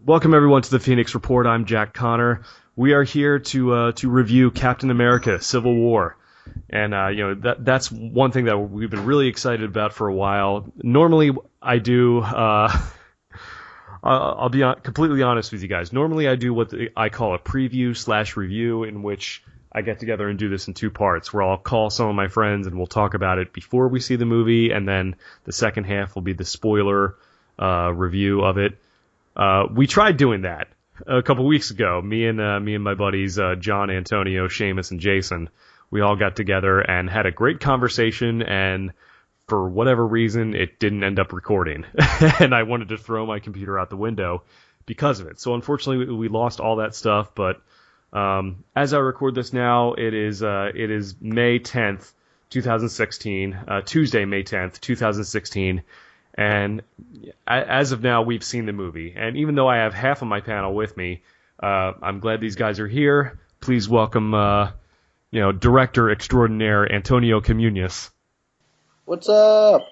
Welcome everyone to the Phoenix Report. I'm Jack Connor. We are here to review Captain America: Civil War, and that's one thing that we've been really excited about for a while. Normally, I do. I'll be completely honest with you guys. Normally, I do what I call a preview/review, in which I get together and do this in two parts, where I'll call some of my friends and we'll talk about it before we see the movie, and then the second half will be the spoiler review of it. We tried doing that a couple weeks ago. Me and my buddies John, Antonio, Seamus, and Jason. We all got together and had a great conversation, and for whatever reason, it didn't end up recording. And I wanted to throw my computer out the window because of it. So unfortunately, we lost all that stuff. But as I record this now, it is May 10th, 2016, Tuesday, May 10th, 2016. And as of now, we've seen the movie. And even though I have half of my panel with me, I'm glad these guys are here. Please welcome, director extraordinaire Antonio Camuñas. What's up?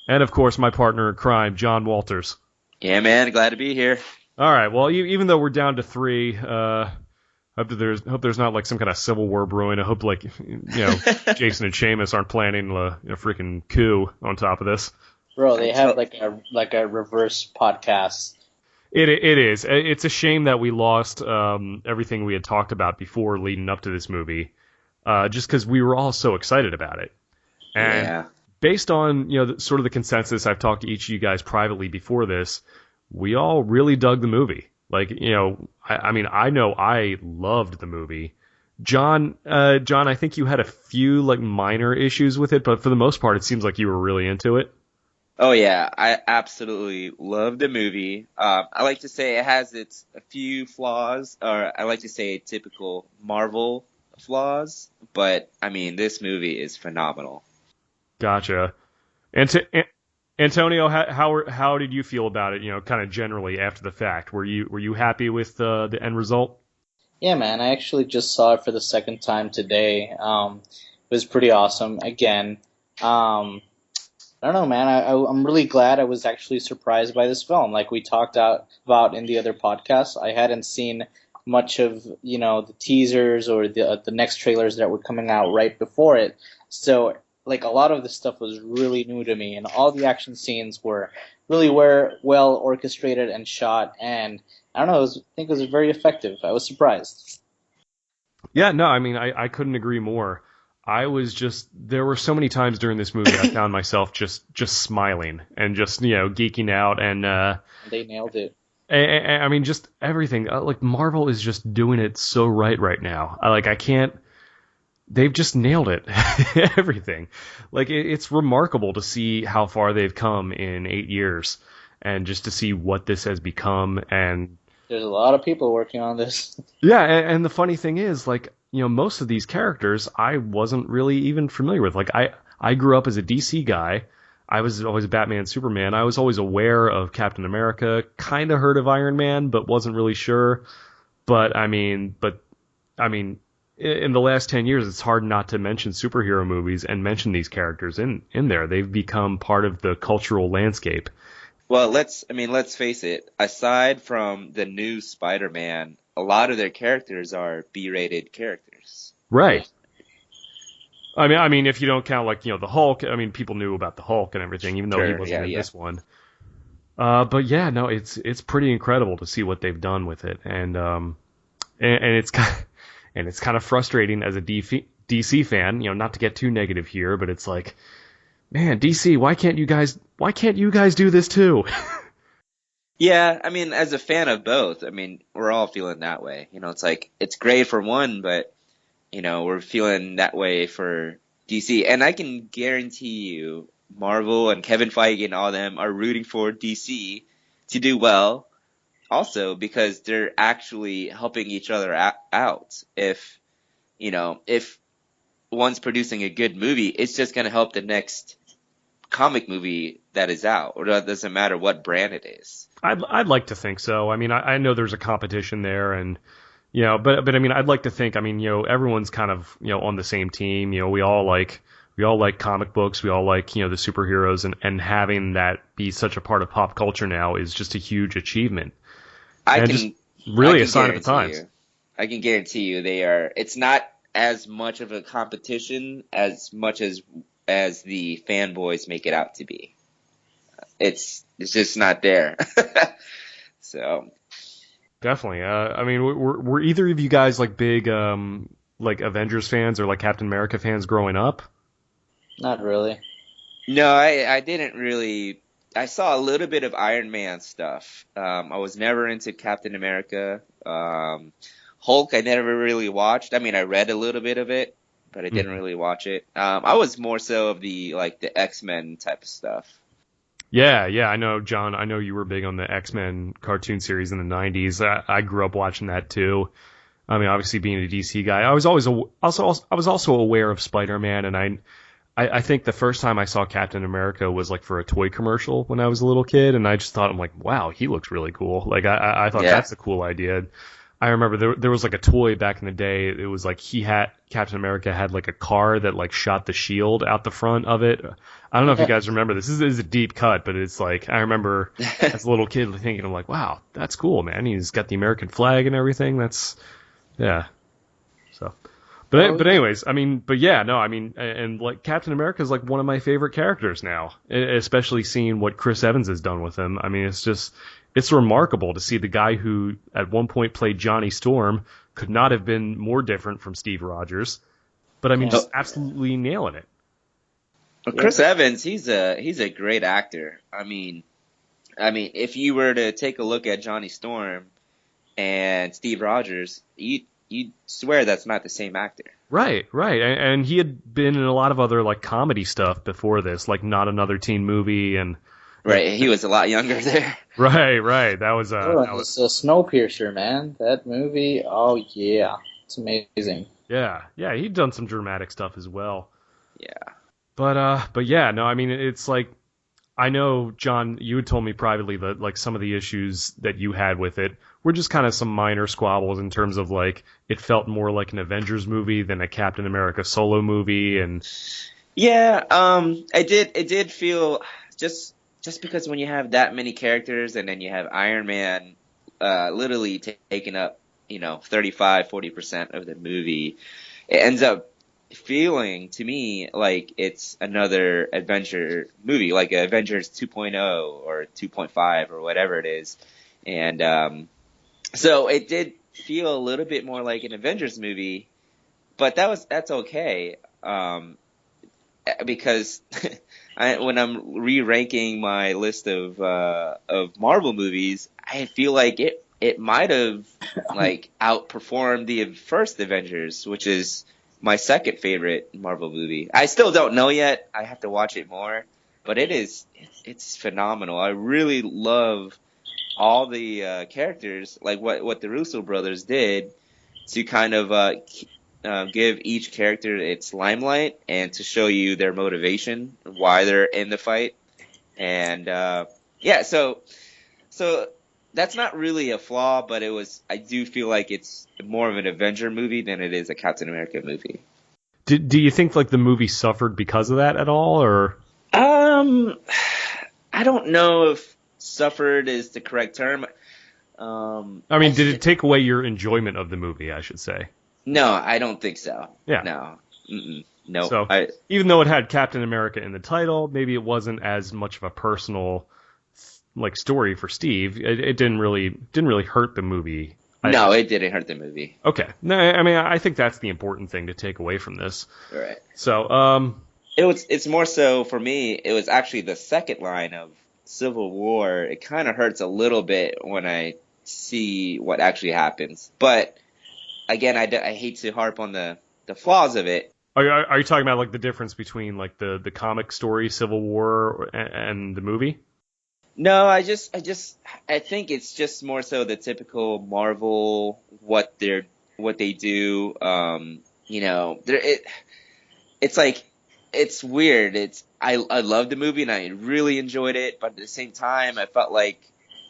And of course, my partner in crime, John Walters. Yeah, man, glad to be here. All right. Well, even though we're down to three, hope there's not like some kind of civil war brewing. I hope Jason and Seamus aren't planning a freaking coup on top of this. Bro, they have like a reverse podcast. It is. It's a shame that we lost everything we had talked about before leading up to this movie, just because we were all so excited about it. And based on sort of the consensus, I've talked to each of you guys privately before this, we all really dug the movie. Like, I know I loved the movie. John, I think you had a few like minor issues with it, but for the most part, it seems like you were really into it. Oh yeah, I absolutely love the movie. I like to say it has a few flaws, or I like to say typical Marvel flaws, but I mean this movie is phenomenal. Gotcha. Antonio, how did you feel about it? Kind of generally after the fact, were you happy with the end result? Yeah, man, I actually just saw it for the second time today. It was pretty awesome. Again, I don't know, man. I'm really glad I was actually surprised by this film. Like we talked about in the other podcasts, I hadn't seen much of, the teasers or the next trailers that were coming out right before it. So, like, a lot of this stuff was really new to me, and all the action scenes were really well orchestrated and shot, and I don't know, I think it was very effective. I was surprised. Yeah, no, I mean, I couldn't agree more. There were so many times during this movie I found myself just smiling and just, geeking out, and they nailed it. I mean, just everything. Like, Marvel is just doing it so right now. They've just nailed it. Everything. Like, it's remarkable to see how far they've come in 8 years, and just to see what this has become. And there's a lot of people working on this. Yeah, and the funny thing is, like, most of these characters I wasn't really even familiar with. Like, I grew up as a DC guy. I was always Batman, Superman. I was always aware of Captain America, kind of heard of Iron Man, but wasn't really sure. But I mean, in the last 10 years, it's hard not to mention superhero movies and mention these characters in there. They've become part of the cultural landscape. Well, let's face it. Aside from the new Spider-Man, a lot of their characters are B-rated characters. Right. I mean, if you don't count, like, the Hulk, I mean, people knew about the Hulk and everything, even though he wasn't in this one. But yeah, no, it's pretty incredible to see what they've done with it. And it's kind of frustrating as a DC fan, not to get too negative here, but it's like, man, DC, why can't you guys do this too? Yeah, I mean, as a fan of both, I mean, we're all feeling that way. It's like, it's great for one, but, we're feeling that way for DC. And I can guarantee you, Marvel and Kevin Feige and all them are rooting for DC to do well, also because they're actually helping each other out. If one's producing a good movie, it's just going to help the next comic movie that is out, or it doesn't matter what brand it is. I'd like to think so. I mean, I know there's a competition there, and but I mean, I'd like to think. I mean, everyone's kind of on the same team. We all like comic books. We all like the superheroes, and having that be such a part of pop culture now is just a huge achievement. I And can just really I a can sign of the guarantee times. you. I can guarantee you they are. It's not as much of a competition as much as the fanboys make it out to be. It's just not there. So Definitely. I mean, were either of you guys like big like Avengers fans or like Captain America fans growing up? Not really. no, I didn't really. I saw a little bit of Iron Man stuff. I was never into Captain America. Hulk, I never really watched. I mean, I read a little bit of it, but I didn't Mhm. really watch it. I was more so of the X-Men type of stuff. Yeah, yeah, I know, John. I know you were big on the X-Men cartoon series in the '90s. I grew up watching that too. I mean, obviously being a DC guy, I was always I was also aware of Spider-Man, and I think the first time I saw Captain America was like for a toy commercial when I was a little kid, and I just thought, I'm like, wow, he looks really cool. Like I thought Yeah. that's a cool idea. I remember there was like a toy back in the day. It was like Captain America had like a car that like shot the shield out the front of it. I don't know if you guys remember this. This is a deep cut, but it's like I remember as a little kid thinking, I'm like, wow, that's cool, man. He's got the American flag and everything. That's yeah. So, but Yeah. anyways, I mean, but yeah, no, I mean, and like Captain America is like one of my favorite characters now, especially seeing what Chris Evans has done with him. I mean, it's remarkable to see the guy who at one point played Johnny Storm could not have been more different from Steve Rogers, but I mean, Yeah. just absolutely nailing it. Well, Chris Evans, he's a great actor. If you were to take a look at Johnny Storm and Steve Rogers, you'd swear that's not the same actor. Right, right, and he had been in a lot of other like comedy stuff before this, like Not Another Teen Movie, and Right, he was a lot younger there. right. That was Oh, that was it's a Snowpiercer, man. That movie, oh yeah, it's amazing. yeah, he'd done some dramatic stuff as well. Yeah. But yeah, no, I mean, it's like, I know, John, you had told me privately that like some of the issues that you had with it were just kind of some minor squabbles in terms of like it felt more like an Avengers movie than a Captain America solo movie, and Yeah, it did feel just because when you have that many characters and then you have Iron Man literally taking up, 35-40% of the movie, it ends up feeling to me like it's another adventure movie, like Avengers 2.0 or 2.5 or whatever it is. And so it did feel a little bit more like an Avengers movie, but that's okay. Because when I'm re-ranking my list of Marvel movies, I feel like it might have like outperformed the first Avengers, which is my second favorite Marvel movie. I still don't know yet. I have to watch it more, but it's phenomenal. I really love all the characters, like what the Russo brothers did to kind of give each character its limelight and to show you their motivation, why they're in the fight. And yeah, so that's not really a flaw, but I do feel like it's more of an Avenger movie than it is a Captain America movie. do you think like the movie suffered because of that at all, or? I don't know if suffered is the correct term. I mean, did it take away your enjoyment of the movie, I should say? No, I don't think so. Yeah. No. No. So, even though it had Captain America in the title, maybe it wasn't as much of a personal like story for Steve. It didn't really hurt the movie. No, it didn't hurt the movie. Okay. No, I mean, I think that's the important thing to take away from this. Right. So, it's more so for me, it was actually the second line of Civil War. It kind of hurts a little bit when I see what actually happens. But again, I hate to harp on the flaws of it. are you talking about like the difference between like the comic story Civil War and the movie? No, I think it's just more so the typical Marvel what they do. It's like it's weird. I love the movie and I really enjoyed it, but at the same time, I felt like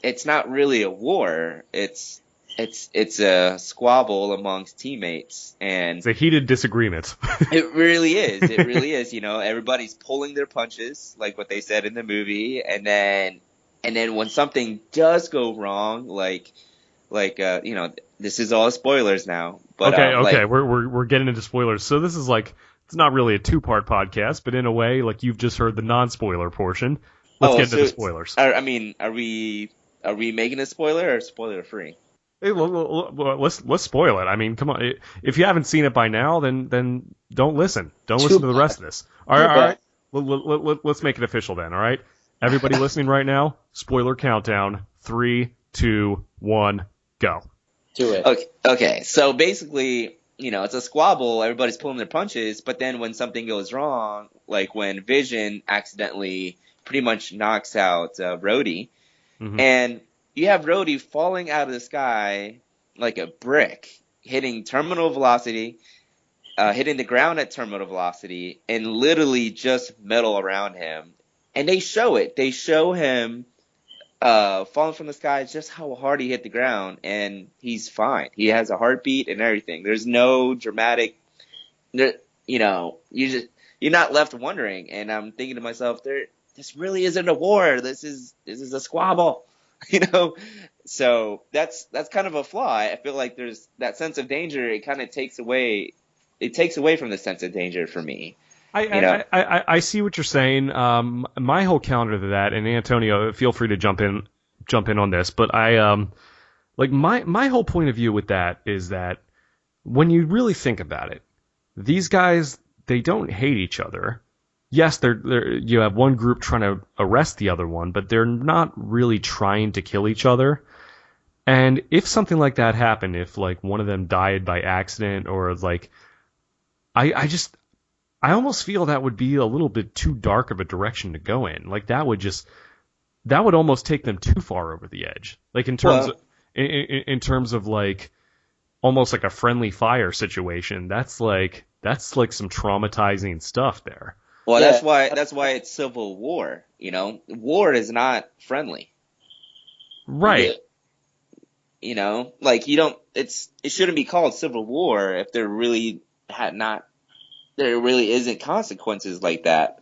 it's not really a war. It's a squabble amongst teammates, and It's a heated disagreement. it really is. It really is. Everybody's pulling their punches, like what they said in the movie, and then when something does go wrong, like like this is all spoilers now. But okay, we're getting into spoilers. So this is like, it's not really a two-part podcast, but in a way, like, you've just heard the non-spoiler portion. Let's get into the spoilers. I mean, are we making a spoiler or spoiler free? Hey, let's spoil it. I mean, come on. If you haven't seen it by now, then don't listen. Don't listen to the rest of this. All right. Let's make it official then. All right. Everybody listening right now, spoiler countdown: 3, 2, 1, go. Do it. Okay. So basically, it's a squabble. Everybody's pulling their punches, but then when something goes wrong, like when Vision accidentally pretty much knocks out Rhodey, and you have Rhodey falling out of the sky like a brick, hitting terminal velocity, hitting the ground at terminal velocity, and literally just metal around him. And they show it. They show him falling from the sky, just how hard he hit the ground, and he's fine. He has a heartbeat and everything. There's no dramatic, you're not left wondering. And I'm thinking to myself, this really isn't a war. This is a squabble, So that's kind of a flaw. I feel like there's that sense of danger. It kind of takes away from the sense of danger for me. I see what you're saying. My whole counter to that, and Antonio, feel free to jump in on this, but my whole point of view with that is that when you really think about it, these guys, they don't hate each other. Yes, you have one group trying to arrest the other one, but they're not really trying to kill each other. And if something like that happened, if like one of them died by accident, or like, I almost feel that would be a little bit too dark of a direction to go in. Like that would almost take them too far over the edge. Like in terms of like almost like a friendly fire situation. That's like some traumatizing stuff there. Well, yeah. That's why it's civil war. War is not friendly. Right. Like it shouldn't be called civil war if there really isn't consequences like that.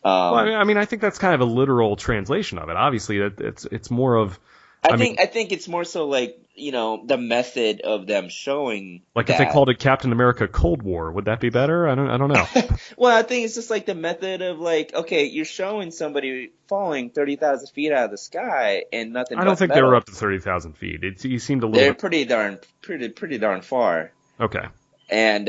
Well, I mean, I think that's kind of a literal translation of it. Obviously, it's more of. I think it's more so like the method of them showing. Like that. If they called it Captain America Cold War, would that be better? I don't know. Well, I think it's just like the method of like, okay, you're showing somebody falling 30,000 feet out of the sky and nothing. I don't think they were up to 30,000 feet. You seemed a little. They're pretty darn far. Okay. And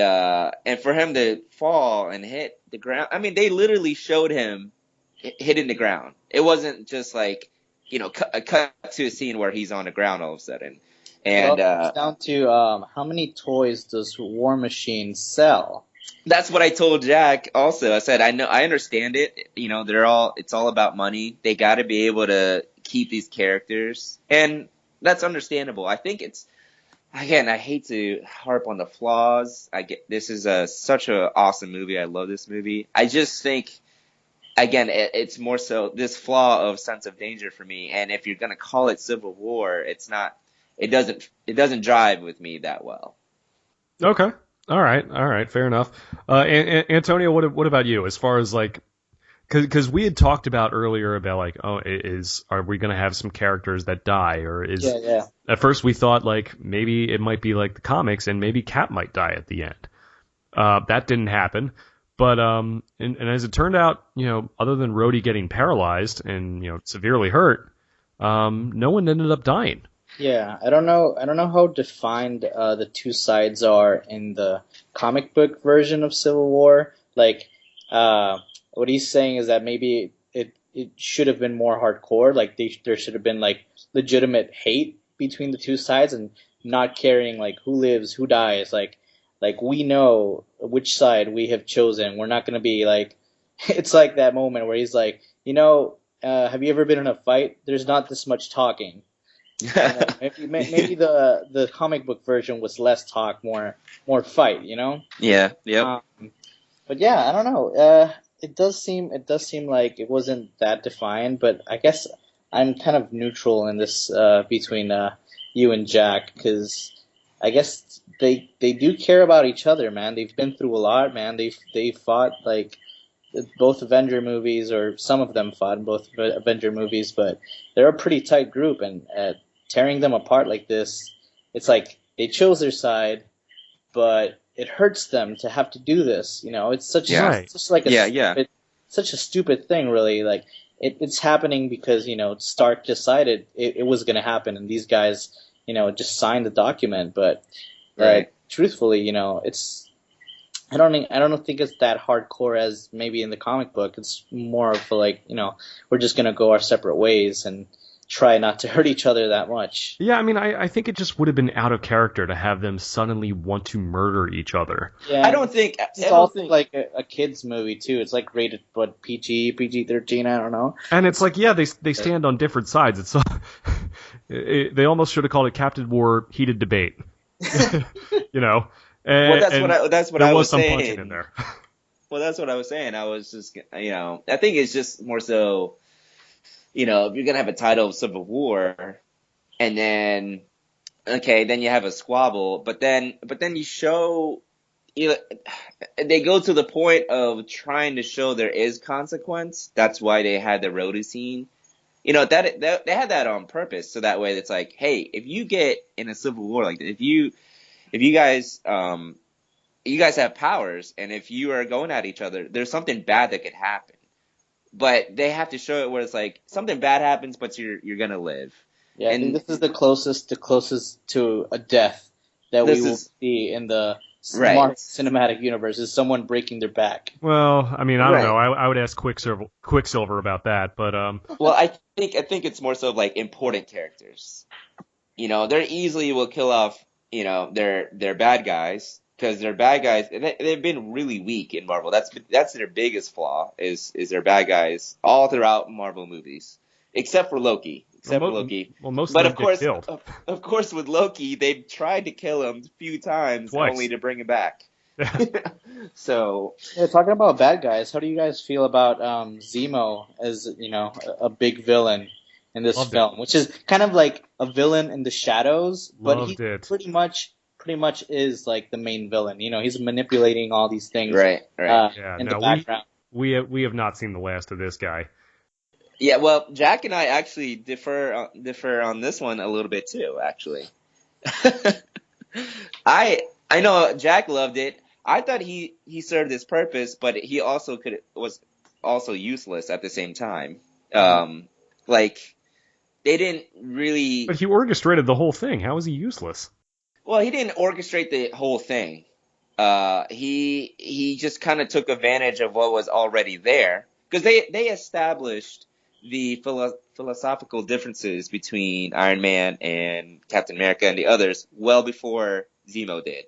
for him to fall and hit the ground, I mean, they literally showed him hitting the ground. It wasn't just like, a cut to a scene where he's on the ground all of a sudden. And it's down to how many toys does War Machine sell? That's what I told Jack also. I said, I understand it. It's all about money. They got to be able to keep these characters. And that's understandable. I think again, I hate to harp on the flaws. This is such an awesome movie. I love this movie. I just think, again, it's more so this flaw of sense of danger for me. And if you're gonna call it civil war, it's not. It doesn't drive with me that well. Okay. All right. Fair enough. Antonio, what about you? As far as like, because we had talked about earlier about like, are we going to have some characters that die, or is yeah. At first we thought like maybe it might be like the comics and maybe Cap might die at the end. That didn't happen, but and as it turned out, other than Rhodey getting paralyzed and severely hurt, no one ended up dying. Yeah, I don't know how defined the two sides are in the comic book version of Civil War. Like, what he's saying is that maybe it should have been more hardcore. Like there should have been like legitimate hate between the two sides and not caring like who lives, who dies. Like we know which side we have chosen. We're not going to be like, it's like that moment where he's like, have you ever been in a fight? There's not this much talking. Maybe the comic book version was less talk, more fight. Yeah. Yep. But yeah, I don't know. It does seem like it wasn't that defined, but I guess I'm kind of neutral in this between you and Jack, because I guess they do care about each other, man. They've been through a lot, man. They fought like both Avenger movies, or some of them fought in both Avenger movies, but they're a pretty tight group, and tearing them apart like this, it's like they chose their side, but it hurts them to have to do this. It's such Yeah. Right. it's just like Yeah. such a stupid thing, really. Like it's happening because Stark decided it was going to happen, and these guys just signed the document. But Right. truthfully, it's I don't think it's that hardcore as maybe in the comic book. It's more of like, we're just gonna go our separate ways and try not to hurt each other that much. Yeah, I mean, I think it just would have been out of character to have them suddenly want to murder each other. Yeah, I don't think it's also like a kids movie too. It's like rated PG-13. I don't know. And it's like, yeah, they stand on different sides. It's they almost should have called it Captain War Heated Debate. you know. And, well, that's what there I was was some saying. punching in there. Well, that's what I was saying. I was just, I think it's just more so, if you're gonna have a title of Civil War, and then, okay, then you have a squabble, but then you show, they go to the point of trying to show there is consequence. That's why they had the roadie scene. That they had that on purpose, so that way it's like, hey, if you get in a Civil War, like if you guys have powers, and if you are going at each other, there's something bad that could happen. But they have to show it where it's like something bad happens, but you're gonna live. Yeah, I And think this is the closest to a death that we will see in the Marvel Cinematic Universe, is someone breaking their back. Well, I mean, I don't Right. know. I would ask Quicksilver about that, but Well, I think it's more so like important characters. They easily will kill off their bad guys, because they're bad guys. They've been really weak in Marvel. That's their biggest flaw is their bad guys all throughout Marvel movies, except for Loki. Well, most But of them get killed. of course, with Loki, they've tried to kill him a few times, Twice. only to bring him back. So, Yeah, talking about bad guys, how do you guys feel about Zemo as a big villain in this Loved film, which is kind of like a villain in the shadows, but Loved he it. pretty much is like the main villain. He's manipulating all these things right. Yeah, in no, the background. we have not seen the last of this guy. Yeah, well, Jack and I actually differ on this one a little bit too. Actually, I know Jack loved it. I thought he served his purpose, but he also was also useless at the same time. Like they didn't really. But he orchestrated the whole thing. How is he useless? Well, he didn't orchestrate the whole thing. He just kind of took advantage of what was already there, because they established the philosophical differences between Iron Man and Captain America and the others well before Zemo did.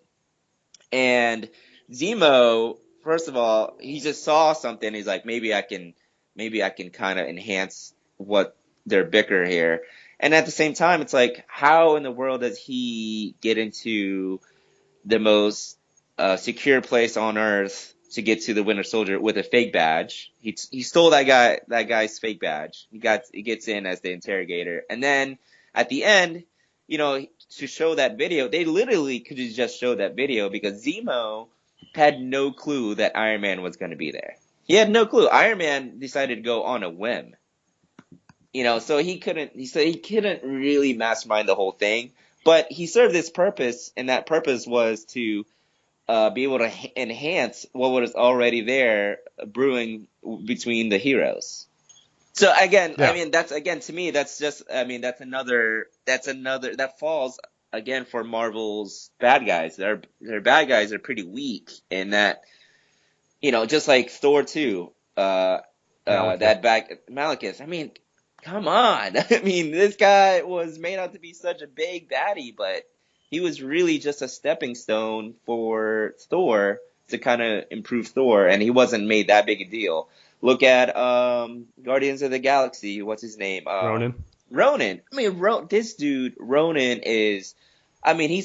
And Zemo, first of all, he just saw something. He's like, maybe I can kind of enhance what their bicker here. And at the same time, it's like, how in the world does he get into the most secure place on Earth to get to the Winter Soldier with a fake badge? He stole that guy's fake badge. He gets in as the interrogator, and then at the end, to show that video, they literally could have just showed that video, because Zemo had no clue that Iron Man was going to be there. He had no clue. Iron Man decided to go on a whim. So he couldn't really mastermind the whole thing, but he served his purpose, and that purpose was to be able to enhance what was already there brewing between the heroes. So again, Yeah. I mean, to me, that's another that falls again for Marvel's bad guys. Their bad guys are pretty weak in that, just like Thor 2, Malekith. I mean, come on. I mean, this guy was made out to be such a big baddie, but he was really just a stepping stone for Thor to kind of improve Thor, and he wasn't made that big a deal. Look at Guardians of the Galaxy. What's his name? Ronan. I mean, this dude, Ronan, he's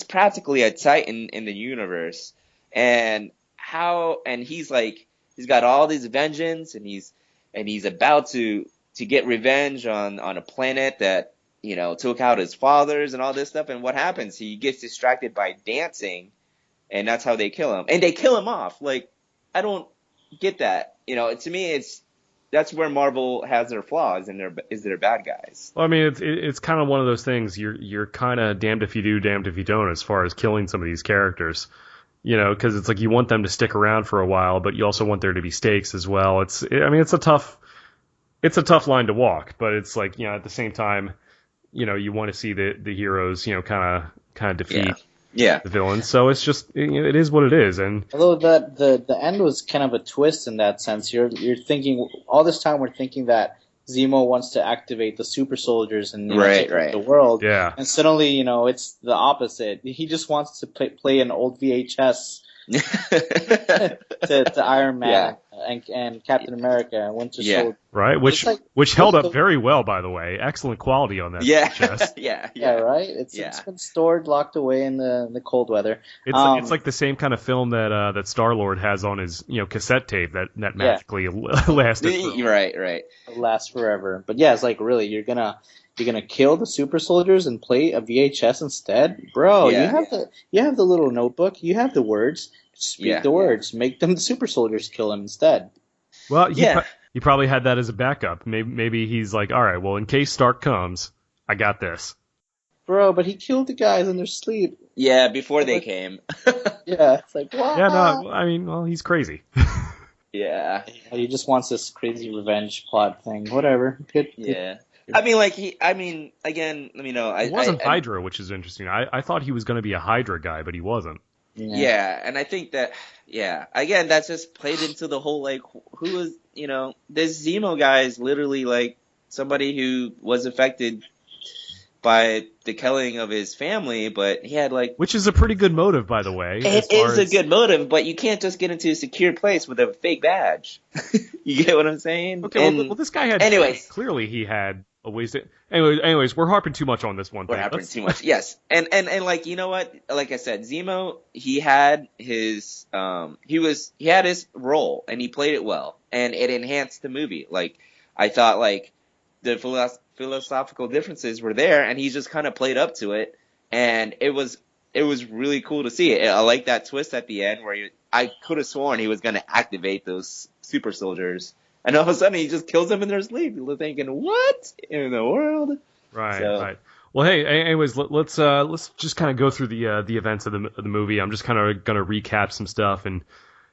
practically a titan in the universe. And he's got all this vengeance, and he's about to get revenge on a planet that, took out his fathers and all this stuff. And what happens? He gets distracted by dancing, and that's how they kill him. And they kill him off. Like, I don't get that. To me, that's where Marvel has their flaws and their bad guys. Well, I mean, it's kind of one of those things. You're kind of damned if you do, damned if you don't, as far as killing some of these characters. Because it's like you want them to stick around for a while, but you also want there to be stakes as well. It's a tough line to walk, but it's like, at the same time, you want to see the heroes, kind of defeat the villains. So it's just, it is what it is. And although the end was kind of a twist in that sense, you're thinking all this time we're thinking that Zemo wants to activate the super soldiers and take over the world. Yeah. And suddenly, it's the opposite. He just wants to play an old VHS to Iron Man and Captain America and Winter Soldier. Right, which held up very well, by the way. Excellent quality on that VHS. Yeah, right? It's been stored, locked away in the cold weather. It's like the same kind of film that Star-Lord has on his cassette tape that magically lasted. Right. It lasts forever. But yeah, it's like, really, you're gonna kill the super soldiers and play a VHS instead? Bro, you have the little notebook, you have the words. Speak the words. Make them the super soldiers kill him instead. Well, he probably had that as a backup. Maybe he's like, all right, well, in case Stark comes, I got this. Bro, but he killed the guys in their sleep. Yeah, before they came. It's like, what? Yeah, no, I mean, well, he's crazy. Yeah. He just wants this crazy revenge plot thing. Whatever. Yeah. I mean, again, let me know. It wasn't Hydra, which is interesting. I thought he was going to be a Hydra guy, but he wasn't. Yeah, and I think that, again, that's just played into the whole, like, who is, this Zemo guy is literally, like, somebody who was affected by the killing of his family, but he had, like... Which is a pretty good motive, by the way. It is a good motive, but you can't just get into a secure place with a fake badge. You get what I'm saying? Okay, well, this guy had... Anyways. Clearly he had... Anyways, we're harping too much on this one thing. We're harping too much, yes. And like, you know what? Like I said, Zemo, he had his role and he played it well and it enhanced the movie. Like, I thought like the philosophical differences were there and he just kind of played up to it and it was really cool to see it. I like that twist at the end where I could have sworn he was going to activate those super soldiers. And all of a sudden, he just kills them in their sleep. You're thinking, what in the world? Right. Well, hey, anyways, let's just kind of go through the events of the movie. I'm just kind of gonna recap some stuff, and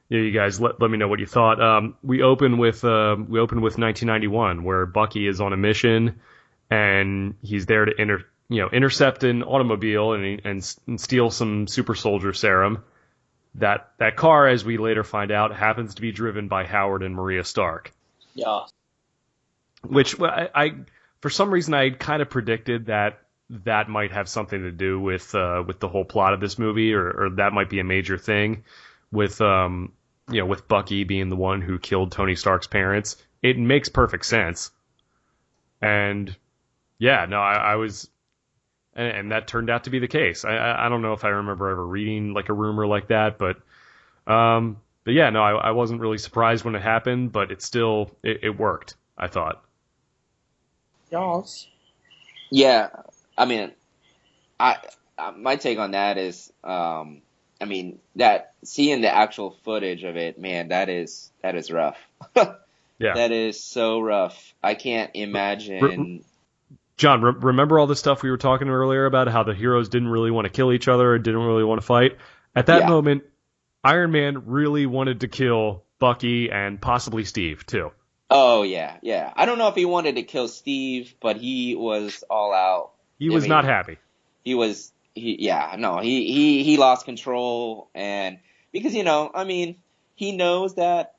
you guys let me know what you thought. We open with 1991, where Bucky is on a mission, and he's there to intercept an automobile and steal some super soldier serum. That car, as we later find out, happens to be driven by Howard and Maria Stark. Yeah. Which I for some reason I kind of predicted that might have something to do with the whole plot of this movie, or that might be a major thing with with Bucky being the one who killed Tony Stark's parents. It makes perfect sense. And I was, and that turned out to be the case. I don't know if I remember ever reading like a rumor like that, but I wasn't really surprised when it happened, but it worked, I thought. Yes. Yeah, I mean, my take on that is, that seeing the actual footage of it, man, that is rough. Yeah. That is so rough. I can't imagine. John, remember all the stuff we were talking earlier about how the heroes didn't really want to kill each other or didn't really want to fight? At that moment, Iron Man really wanted to kill Bucky and possibly Steve, too. Oh, yeah. I don't know if he wanted to kill Steve, but he was all out. He was not happy. He lost control, and because, he knows that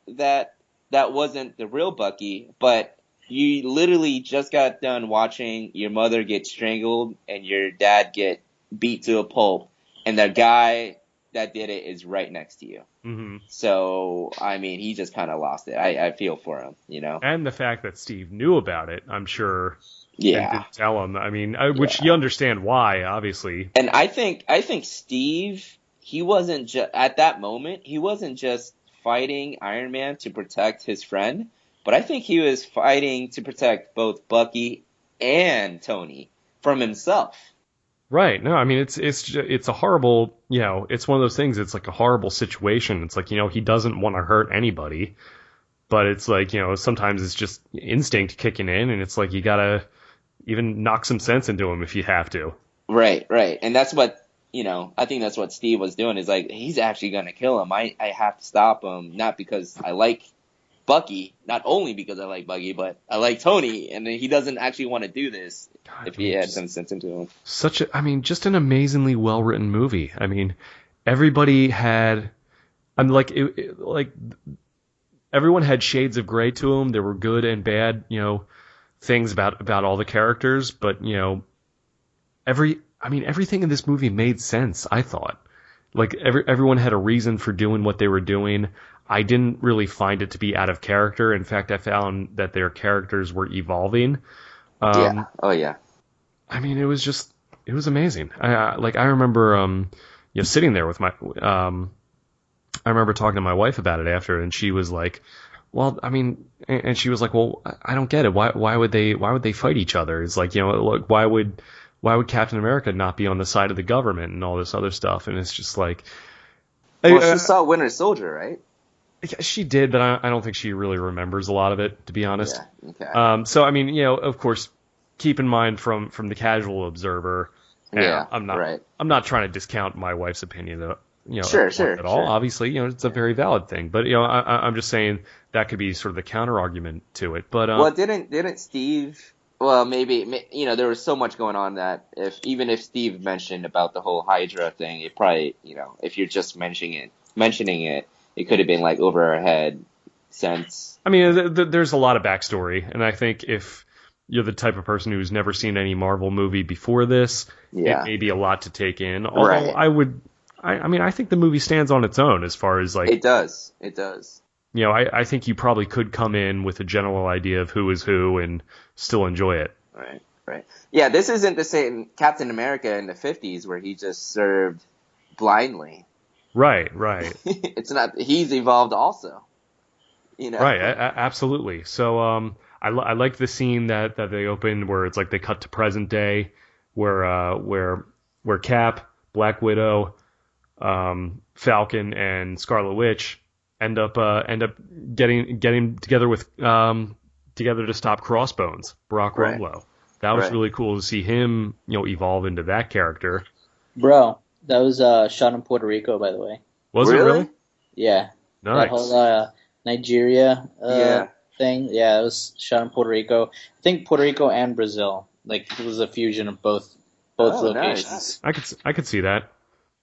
wasn't the real Bucky, but you literally just got done watching your mother get strangled and your dad get beat to a pulp, and the guy that did it is right next to you. Mm-hmm. So, he just kind of lost it. I feel for him, And the fact that Steve knew about it, I'm sure. Yeah. And didn't tell him. Which you understand why, obviously. And I think Steve, he wasn't at that moment, he wasn't just fighting Iron Man to protect his friend, but I think he was fighting to protect both Bucky and Tony from himself. Right. No, it's a horrible, it's one of those things. It's like a horrible situation. It's like, he doesn't want to hurt anybody. but it's like, sometimes it's just instinct kicking in, and it's like you gotta even knock some sense into him if you have to. Right. And that's what, I think that's what Steve was doing, is like, he's actually going to kill him. I have to stop him, not because I like Bucky, not only because I like Bucky, but I like Tony, and he doesn't actually want to do this if he had some sense into him. Just an amazingly well-written movie. I mean, everybody had, everyone had shades of gray to them. There were good and bad, things about all the characters, but, everything in this movie made sense, I thought. Like, everyone had a reason for doing what they were doing. I didn't really find it to be out of character. In fact, I found that their characters were evolving. Yeah. Oh, yeah. It was amazing. I remember, sitting there with I remember talking to my wife about it after, and she was like, well, and she was like, well, I don't get it. Why would they fight each other? It's like, look, why would Captain America not be on the side of the government and all this other stuff? And it's just like, well, she saw Winter Soldier, right? She did, but I don't think she really remembers a lot of it, to be honest. Yeah. Okay. So of course, keep in mind from the casual observer. Yeah. I'm not trying to discount my wife's opinion. Sure, at all. Obviously, it's a very valid thing. But I'm just saying that could be sort of the counter argument to it. But well, didn't Steve? Well, maybe there was so much going on that even if Steve mentioned about the whole Hydra thing, it probably if you're just mentioning it, it could have been like over our head sense. There's a lot of backstory, and I think if you're the type of person who's never seen any Marvel movie before this, it may be a lot to take in. Although I think the movie stands on its own as far as like it does. I think you probably could come in with a general idea of who is who and still enjoy it. Right. Yeah, this isn't the same Captain America in the 50s where he just served blindly. Right. It's not. He's evolved also. Right. Absolutely. So I like the scene that they opened where it's like they cut to present day, where Cap, Black Widow, Falcon, and Scarlet Witch end up getting together together to stop Crossbones, Barack Rumlow. That was really cool to see him, evolve into that character. Bro, that was shot in Puerto Rico, by the way. Was it really? Yeah. Nice. That whole Nigeria thing. Yeah, it was shot in Puerto Rico. I think Puerto Rico and Brazil. Like, it was a fusion of both locations. Nice. I could see that.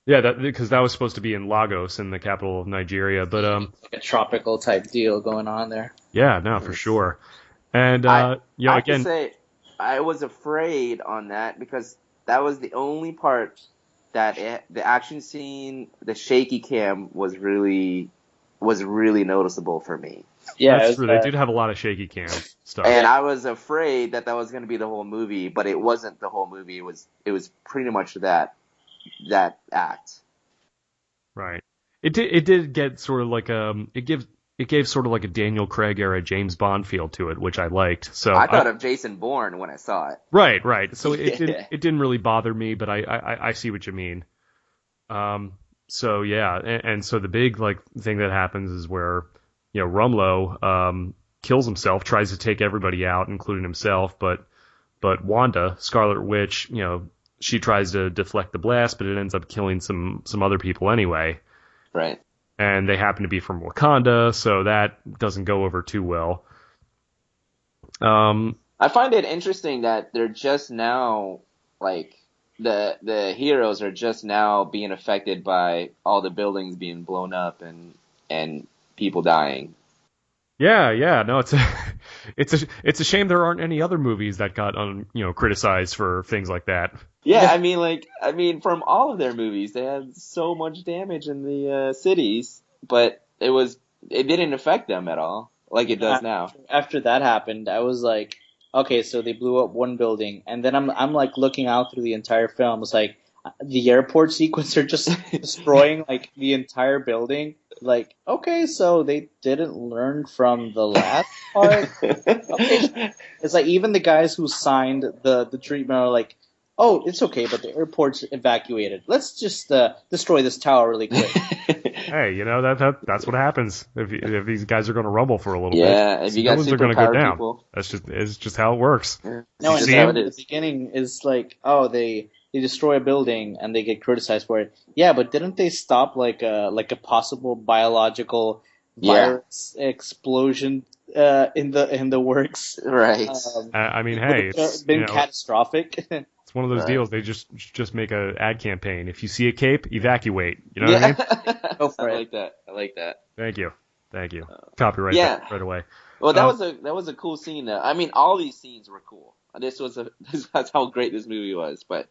Yeah, because that was supposed to be in Lagos, in the capital of Nigeria, but like a tropical type deal going on there. Yeah, no, for sure. And I can say I was afraid on that because that was the only part that the action scene, the shaky cam was really noticeable for me. Yeah, that's true. They did have a lot of shaky cam stuff. And I was afraid that was going to be the whole movie, but it wasn't the whole movie. It was pretty much that act. Right. It did get sort of like it gave sort of like a Daniel Craig era James Bond feel to it, which I liked. So I thought of Jason Bourne when I saw it. Right. So it didn't really bother me, but I see what you mean. So yeah, and so the big thing that happens is where Rumlow kills himself, tries to take everybody out, including himself, but Wanda, Scarlet Witch, she tries to deflect the blast, but it ends up killing some other people anyway. Right. And they happen to be from Wakanda, so that doesn't go over too well. I find it interesting that they're just now, the heroes are just now being affected by all the buildings being blown up and people dying. Yeah. No, it's a shame there aren't any other movies that got criticized for things like that. Yeah, I mean, from all of their movies, they had so much damage in the cities, but it didn't affect them at all, like it does now. After that happened, I was like, okay, so they blew up one building, and then I'm looking out through the entire film. It's like the airport sequence are just destroying the entire building. Like, okay, so they didn't learn from the last part. Okay. It's like even the guys who signed the treatment are like, oh, it's okay, but the airport's evacuated. Let's just destroy this tower really quick. Hey, that's what happens if these guys are going to rumble for a little bit. Yeah, if you got Villains are going to go superpowered down. people. It's just how it works. Yeah, No, it's and just how it the is. beginning is like, oh, they destroy a building and they get criticized for it. Yeah, but didn't they stop like a possible biological Yeah. virus explosion in the works? Right. I mean, It hey, would have it's been catastrophic. it's one of those Right. deals. They just make a ad campaign. If you see a cape, evacuate. You know what I mean? Go for I it. like that. I like that. Thank you. Copyright Yeah. that right away. Well, that was a cool scene though. I mean, all these scenes were cool. That's how great this movie was. But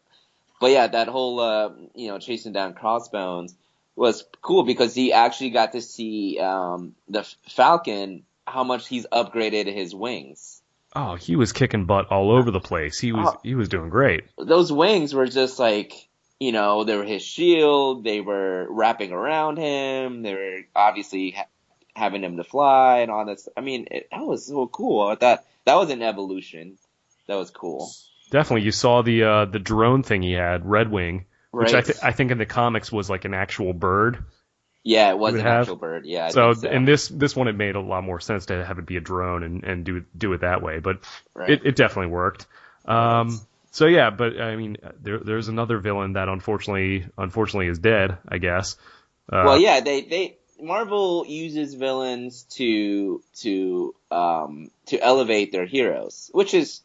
yeah, that whole chasing down Crossbones was cool because he actually got to see the Falcon, how much he's upgraded his wings. Oh, he was kicking butt all over the place. He was doing great. Those wings were just like, they were his shield. They were wrapping around him. They were obviously having him to fly and all this. I mean, that was so cool. I thought that was an evolution. That was cool. Definitely, you saw the drone thing he had, Red Wing, which Right. I think in the comics was like an actual bird. Yeah, it was would an have. actual bird. Yeah, I So think so. in this one, it made a lot more sense to have it be a drone and do it that way. But Right. it definitely worked. So yeah, but I mean, there's another villain that unfortunately is dead, I guess. Well, yeah, they Marvel uses villains to elevate their heroes, which is,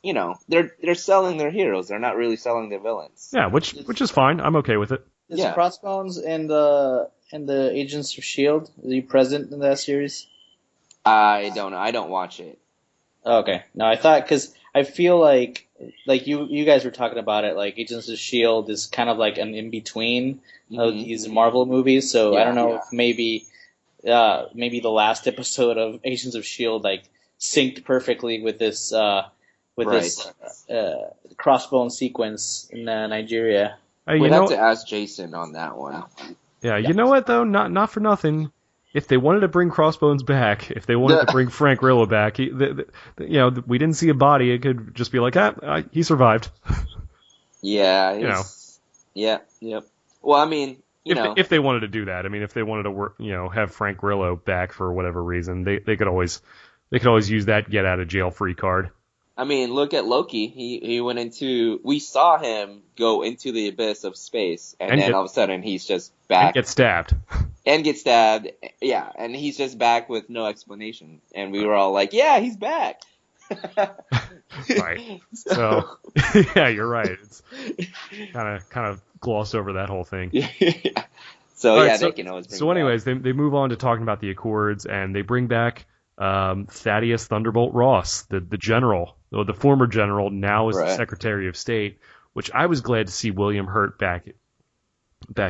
they're selling their heroes. They're not really selling their villains. Yeah, which is fine. I'm okay with it. Is Yeah. Crossbones and the Agents of Shield? Is he present in that series? I don't know. I don't watch it. Okay. No, I thought because I feel like you guys were talking about it. Like Agents of Shield is kind of like an in between of Mhm. these Marvel movies. So I Yeah, don't know yeah. if maybe the last episode of Agents of Shield like synced perfectly with this Crossbone sequence in Nigeria. Hey, We'd have to ask Jason on that one. Yeah, you know what though? Not for nothing. If they wanted to bring Crossbones back, if they wanted to bring Frank Grillo back, we didn't see a body. It could just be like, he survived. Yeah. know. Yeah. Yep. Well, I mean, If they wanted to do that, I mean, if they wanted to work, have Frank Grillo back for whatever reason, they could always use that get out of jail free card. I mean, look at Loki. He went into. We saw him go into the abyss of space, and then all of a sudden he's just back And get stabbed. and get stabbed. Yeah, and he's just back with no explanation, and we were all like, "Yeah, he's back." Right. So yeah, you're right. It's kind of glossed over that whole thing. So All right, yeah, they can always bring. So anyways, they move on to talking about the Accords, and they bring back Thaddeus Thunderbolt Ross, the general, or the former general, now is the Secretary of State, which I was glad to see William Hurt back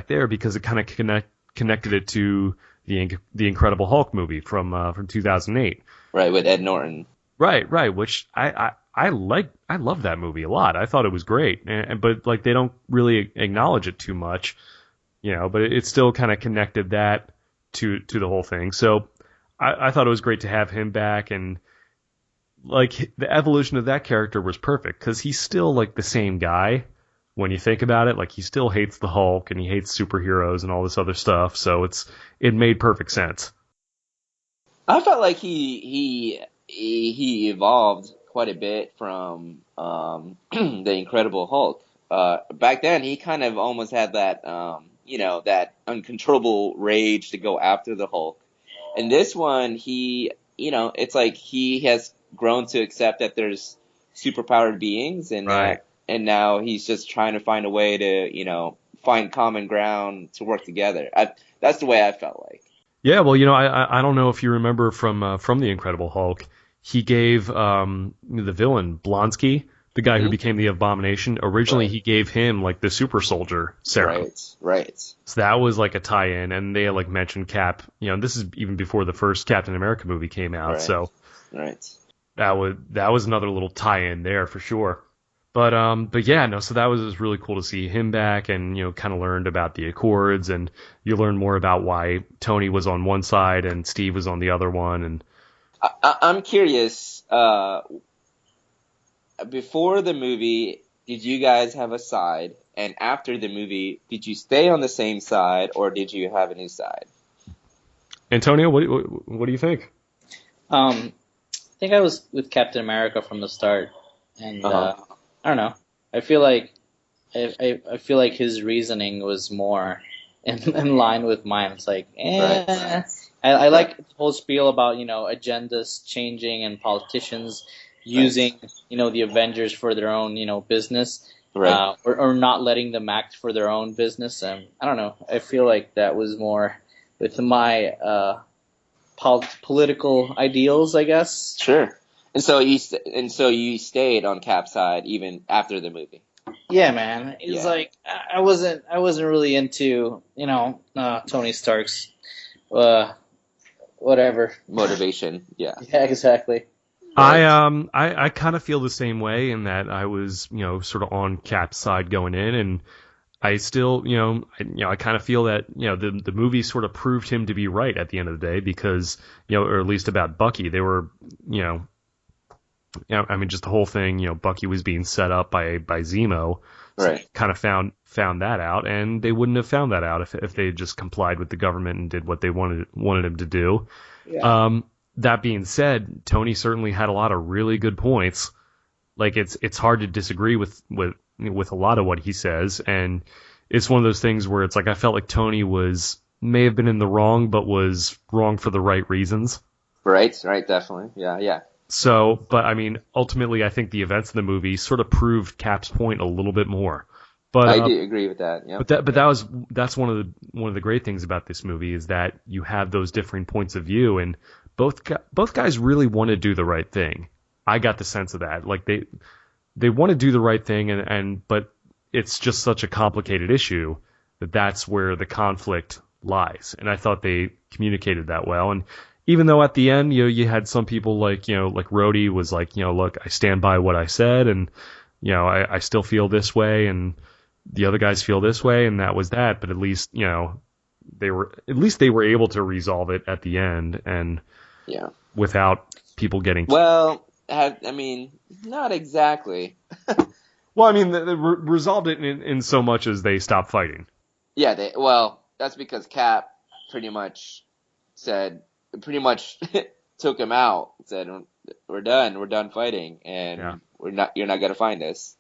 there because it kind of connected it to the Incredible Hulk movie from 2008. Right, with Ed Norton. Right, which I love that movie a lot. I thought it was great, but like they don't really acknowledge it too much, but it still kind of connected that to the whole thing. So I thought it was great to have him back, and like the evolution of that character was perfect because he's still like the same guy when you think about it. Like he still hates the Hulk and he hates superheroes and all this other stuff. So it made perfect sense. I felt like he evolved quite a bit from the Incredible Hulk. Back then, he kind of almost had that that uncontrollable rage to go after the Hulk. In this one, it's like he has grown to accept that there's superpowered beings, and and now he's just trying to find a way to find common ground to work together. That's the way I felt like. Yeah, well, I don't know if you remember from the Incredible Hulk, he gave the villain Blonsky, the guy who became the Abomination. Originally, he gave him like the super soldier serum. Right. So that was like a tie-in, and they like mentioned Cap. This is even before the first Captain America movie came out. Right. So that was another little tie-in there for sure. But yeah, no. So that was really cool to see him back, and kind of learned about the Accords, and you learn more about why Tony was on one side and Steve was on the other one. And I'm curious. Before the movie, did you guys have a side? And after the movie, did you stay on the same side or did you have a new side? Antonio, what do you think? I think I was with Captain America from the start, and I don't know. I feel like I feel like his reasoning was more in line with mine. It's like, Right. I like the whole spiel about agendas changing and politicians using the Avengers for their own business, Right. or not letting them act for their own business. And I don't know. I feel like that was more with my political ideals, I guess. Sure. And so you stayed on Cap's side even after the movie. Yeah, man. It's Yeah. like I wasn't really into Tony Stark's whatever. Motivation. Yeah. Yeah, exactly. I kind of feel the same way in that I was sort of on Cap's side going in, and I still I kind of feel that the movie sort of proved him to be right at the end of the day, because or at least about Bucky, they were I mean, just the whole thing, Bucky was being set up by Zemo. So Right. kind of found that out, and they wouldn't have found that out if they had just complied with the government and did what they wanted him to do. Yeah. That being said, Tony certainly had a lot of really good points. Like it's hard to disagree with a lot of what he says, and it's one of those things where it's like I felt like Tony may have been in the wrong, but was wrong for the right reasons. Right. Definitely. Yeah. So, but I mean, ultimately, I think the events of the movie sort of proved Cap's point a little bit more. But I do agree with that. Yeah. That's one of the great things about this movie is that you have those differing points of view, and both guys really want to do the right thing. I got the sense of that. Like they want to do the right thing, but it's just such a complicated issue that's where the conflict lies. And I thought they communicated that well. And even though at the end, you had some people like Rhodey was like, look, I stand by what I said, and I still feel this way, and the other guys feel this way, and that was that. But at least they were able to resolve it at the end, and without people getting Well, I mean, not exactly. Well, I mean, they resolved it in so much as they stopped fighting. Yeah, that's because Cap pretty much took him out, said, we're done fighting, and you're not gonna find us.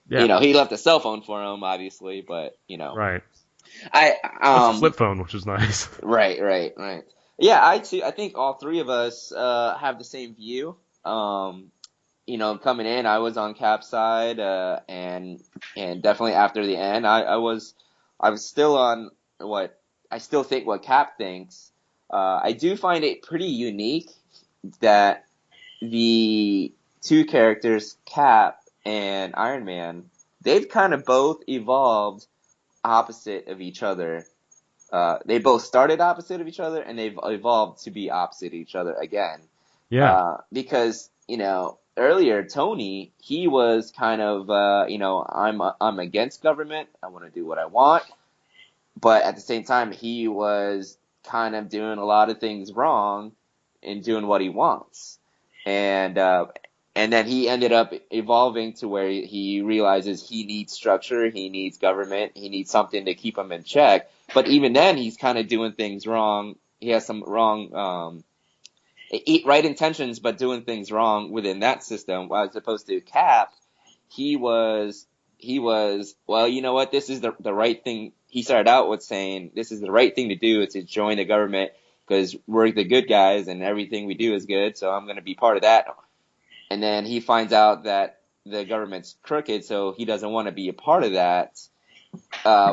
Yeah. He left a cell phone for him, obviously, but Right. a flip phone, which was nice. Right. Yeah, I think all three of us have the same view. Coming in, I was on Cap's side, and definitely after the end, I was still on I still think what Cap thinks. I do find it pretty unique that the two characters, Cap and Iron Man, they've kind of both evolved opposite of each other. They both started opposite of each other, and they've evolved to be opposite of each other again. Yeah. Because earlier Tony, he was kind of I'm against government. I want to do what I want, but at the same time, he was kind of doing a lot of things wrong and doing what he wants, and then he ended up evolving to where he realizes he needs structure, he needs government, he needs something to keep him in check. But even then, he's kind of doing things wrong. He has some wrong, right intentions, but doing things wrong within that system. As opposed to Cap, he was, well, you know what? This is the right thing. He started out with saying, this is the right thing to do, is to join the government because we're the good guys and everything we do is good. So I'm going to be part of that. And then he finds out that the government's crooked, so he doesn't want to be a part of that,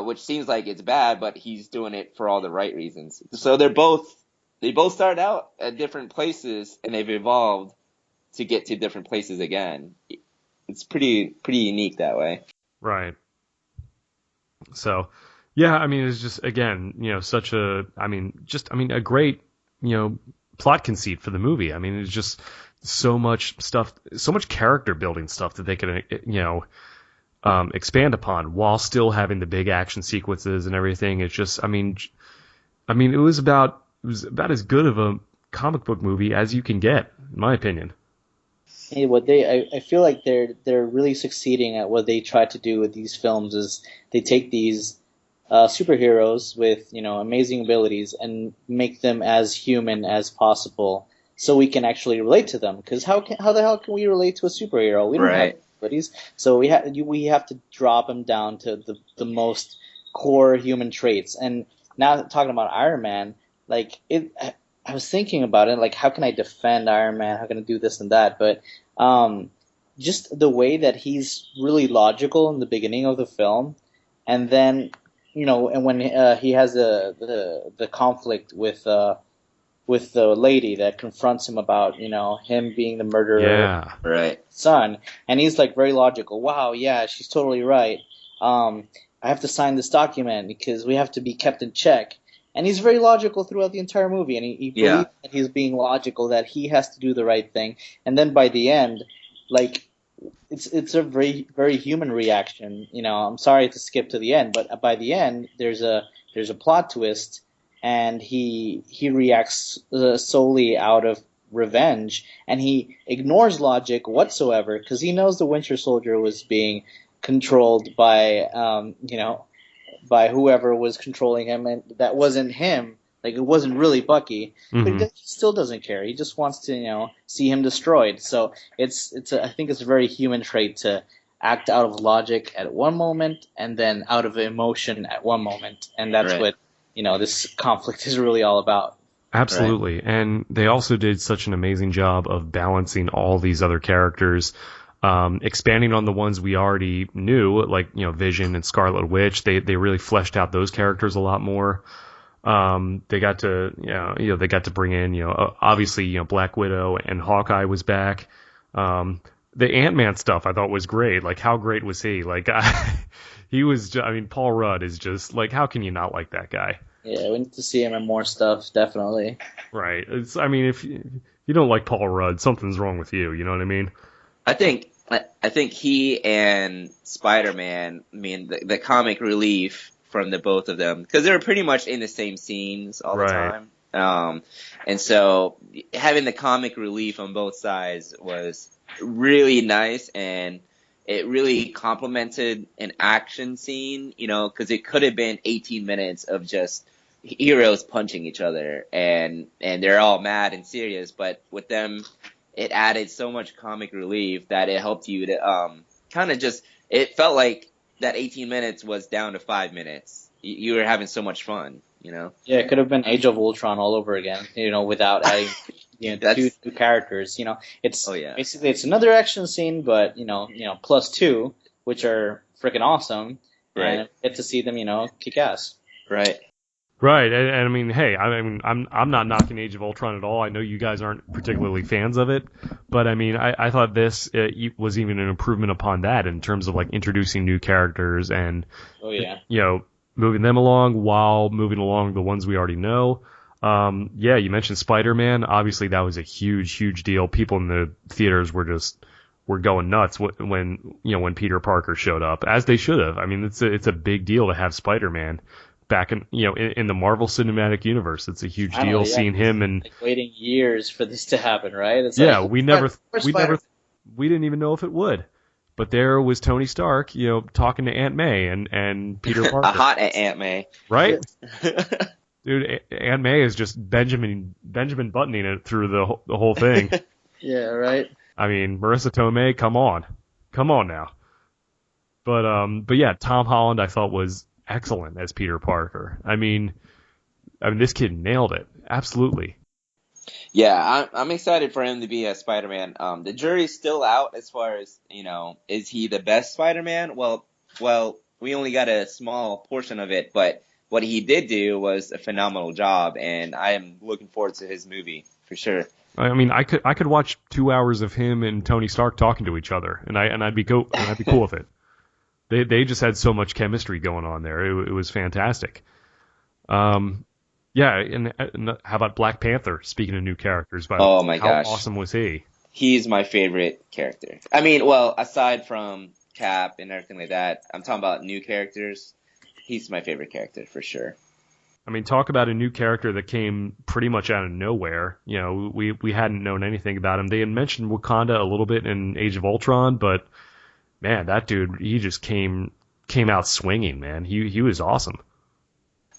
which seems like it's bad, but he's doing it for all the right reasons. So they both started out at different places, and they've evolved to get to different places again. It's pretty unique that way. Right. So, yeah, I mean, it's just, again, such a great, plot conceit for the movie. I mean, it's just so much stuff, so much character building stuff that they could, expand upon while still having the big action sequences and everything. It's just, it was about as good of a comic book movie as you can get, in my opinion. Hey, I feel like they're really succeeding at what they try to do with these films is they take these superheroes with amazing abilities and make them as human as possible, so we can actually relate to them. Because how the hell can we relate to a superhero? We don't have Right. abilities, so we have to drop them down to the most core human traits. And now talking about Iron Man, like it. I was thinking about it, like how can I defend Iron Man? How can I do this and that? But just the way that he's really logical in the beginning of the film, and then and when he has the conflict with the lady that confronts him about him being the murderer Yeah. Right. son, and he's like very logical. Wow, yeah, she's totally right. I have to sign this document because we have to be kept in check. And he's very logical throughout the entire movie, and he Yeah. believes that he's being logical, that he has to do the right thing. And then by the end, like it's a very very human reaction. I'm sorry to skip to the end, but by the end there's a plot twist, and he reacts solely out of revenge, and he ignores logic whatsoever because he knows the Winter Soldier was being controlled by whoever was controlling him, and that wasn't him. Like, it wasn't really Bucky, but he still doesn't care. He just wants to, see him destroyed. So I think it's a very human trait to act out of logic at one moment and then out of emotion at one moment, and that's Right. what this conflict is really all about. Absolutely. And they also did such an amazing job of balancing all these other characters, expanding on the ones we already knew, like, Vision and Scarlet Witch. They really fleshed out those characters a lot more. They got to, they got to bring in, obviously, Black Widow and Hawkeye was back. The Ant-Man stuff I thought was great. Like, how great was he? Like, Paul Rudd is just, like, how can you not like that guy? Yeah, we need to see him in more stuff, definitely. Right. If you don't like Paul Rudd, something's wrong with you. You know what I mean? I think he and Spider-Man, the comic relief from the both of them, because they were pretty much in the same scenes all the time. And so having the comic relief on both sides was really nice, and it really complemented an action scene, because it could have been 18 minutes of just heroes punching each other and they're all mad and serious, but with them, it added so much comic relief that it helped you to kind of just, it felt like that 18 minutes was down to 5 minutes. You were having so much fun, Yeah, it could have been Age of Ultron all over again, without adding two new characters. It's basically it's another action scene, but plus two, which are freaking awesome, Right. and get to see them, kick ass. Right. Right, and hey, I'm not knocking Age of Ultron at all. I know you guys aren't particularly fans of it, but I thought this was even an improvement upon that in terms of like introducing new characters and moving them along while moving along the ones we already know. You mentioned Spider-Man. Obviously, that was a huge deal. People in the theaters were going nuts when Peter Parker showed up, as they should have. It's a big deal to have Spider-Man back in in the Marvel Cinematic Universe. It's a huge deal seeing him, and like waiting years for this to happen, right? It's we didn't even know if it would, but there was Tony Stark, talking to Aunt May and Peter Parker. A hot Aunt May, right? Dude, Aunt May is just Benjamin buttoning it through the whole thing. Yeah, right. Marissa Tomei, come on now. But yeah, Tom Holland I thought was excellent as Peter Parker. This kid nailed it. Absolutely. Yeah, I'm excited for him to be a Spider-Man. The jury's still out as far as, is he the best Spider-Man? Well, we only got a small portion of it, but what he did do was a phenomenal job, and I am looking forward to his movie for sure. I could watch 2 hours of him and Tony Stark talking to each other, and I'd be cool with it. They just had so much chemistry going on there. It was fantastic. And how about Black Panther? Speaking of new characters, oh my gosh, how awesome was he? He's my favorite character. Aside from Cap and everything like that, I'm talking about new characters. He's my favorite character for sure. Talk about a new character that came pretty much out of nowhere. We hadn't known anything about him. They had mentioned Wakanda a little bit in Age of Ultron, but man, that dude, he just came out swinging, man. He was awesome.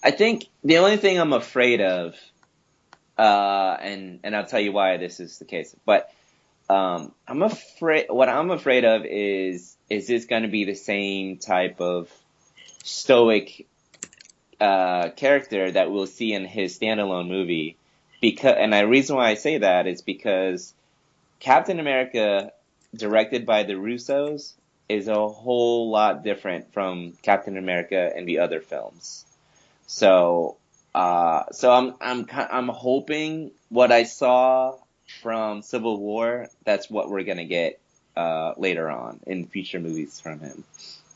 I think the only thing I'm afraid of, and I'll tell you why this is the case, but I'm afraid. What I'm afraid of is this going to be the same type of stoic character that we'll see in his standalone movie? And the reason why I say that is because Captain America, directed by the Russos, is a whole lot different from Captain America in the other films. So I'm hoping what I saw from Civil War, that's what we're gonna get later on in future movies from him.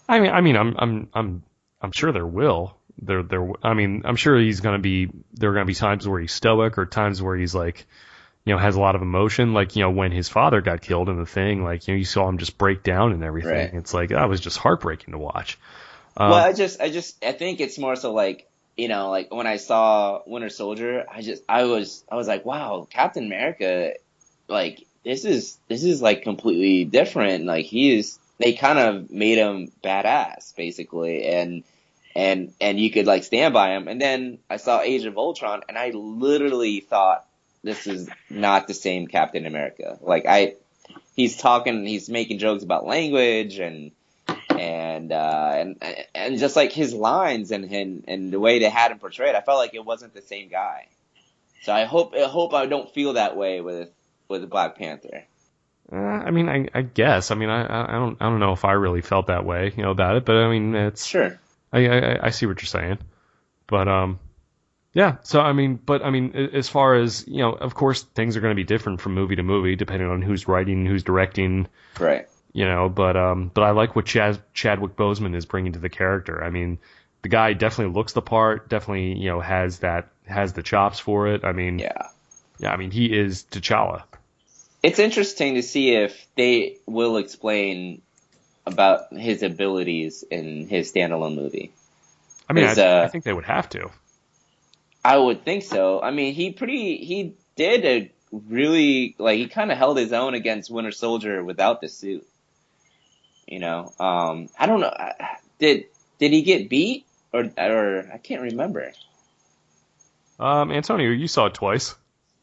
I'm sure there will. I'm sure there are gonna be times where he's stoic or times where he's like, has a lot of emotion. Like, when his father got killed in the thing, like, you saw him just break down and everything. Right. It's like, that was just heartbreaking to watch. Well, I think it's more so like, like when I saw Winter Soldier, I was like, wow, Captain America, like this is like completely different. Like they kind of made him badass basically, and you could like stand by him. And then I saw Age of Ultron, and I literally thought this is not the same Captain America. Like he's making jokes about language and just like his lines and the way they had him portrayed, I felt like it wasn't the same guy. So I hope I don't feel that way with Black Panther. I guess. I don't know if I really felt that way, about it, but it's sure. I see what you're saying, but yeah. So as far as of course things are going to be different from movie to movie depending on who's writing, who's directing, right? But I like what Chadwick Boseman is bringing to the character. The guy definitely looks the part, definitely has the chops for it. He is T'Challa. It's interesting to see if they will explain about his abilities in his standalone movie. I think they would have to. I would think so. He did a really, like, he kind of held his own against Winter Soldier without the suit. I don't know. Did he get beat or I can't remember. Antonio, you saw it twice.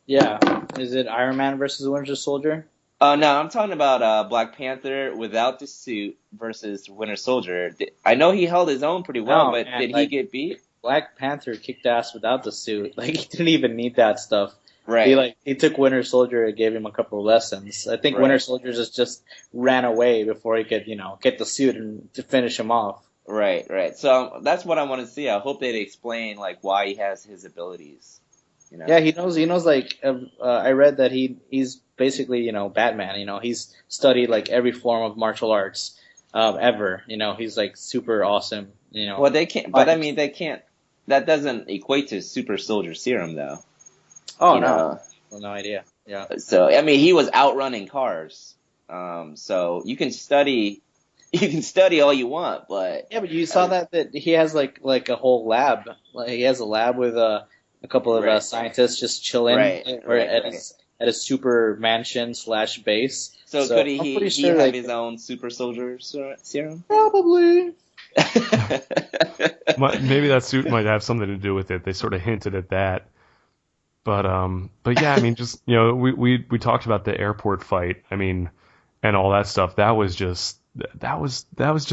Yeah. Is it Iron Man versus Winter Soldier? No, I'm talking about Black Panther without the suit versus Winter Soldier. I know he held his own pretty well, but did he get beat? Black Panther kicked ass without the suit. Like, he didn't even need that stuff. Right. He took Winter Soldier and gave him a couple of lessons. I think Winter Soldier just ran away before he could, get the suit and to finish him off. Right. So that's what I want to see. I hope they'd explain like why he has his abilities. Yeah, he knows. Like, I read that he's basically Batman. He's studied like every form of martial arts ever. He's like super awesome. Well, they can't. But they can't. That doesn't equate to super soldier serum, though. Oh, no. Well, no idea. Yeah. So, he was outrunning cars. So you can study all you want, but. Yeah, but you saw that he has like a whole lab. Like, he has a lab with a couple of scientists just chilling at his super mansion / base. So could he have his own super soldier serum? Probably. Maybe that suit might have something to do with it. They sort of hinted at that. But yeah, just we talked about the airport fight. And all that stuff. That was just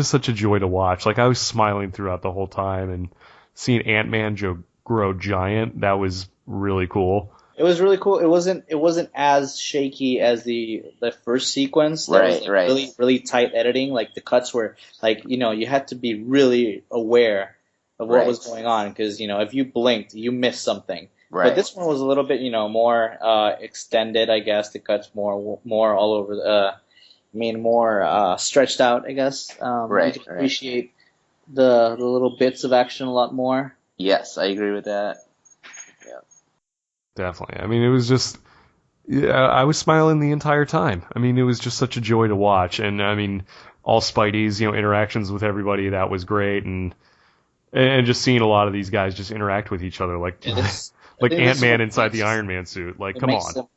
such a joy to watch. Like, I was smiling throughout the whole time, and seeing Ant-Man grow giant, that was really cool. It was really cool. It wasn't as shaky as the first sequence. That was really, really tight editing. Like, the cuts were like, you had to be really aware of what was going on, because if you blinked, you missed something. Right. But this one was a little bit, more extended, I guess. The cuts more all over. More stretched out, I guess. You can appreciate the little bits of action a lot more. Yes, I agree with that. Yeah. Definitely. It was just, I was smiling the entire time. It was just such a joy to watch. And all Spidey's, interactions with everybody, that was great. And just seeing a lot of these guys just interact with each other, like Ant-Man inside the Iron Man suit. Like, come on.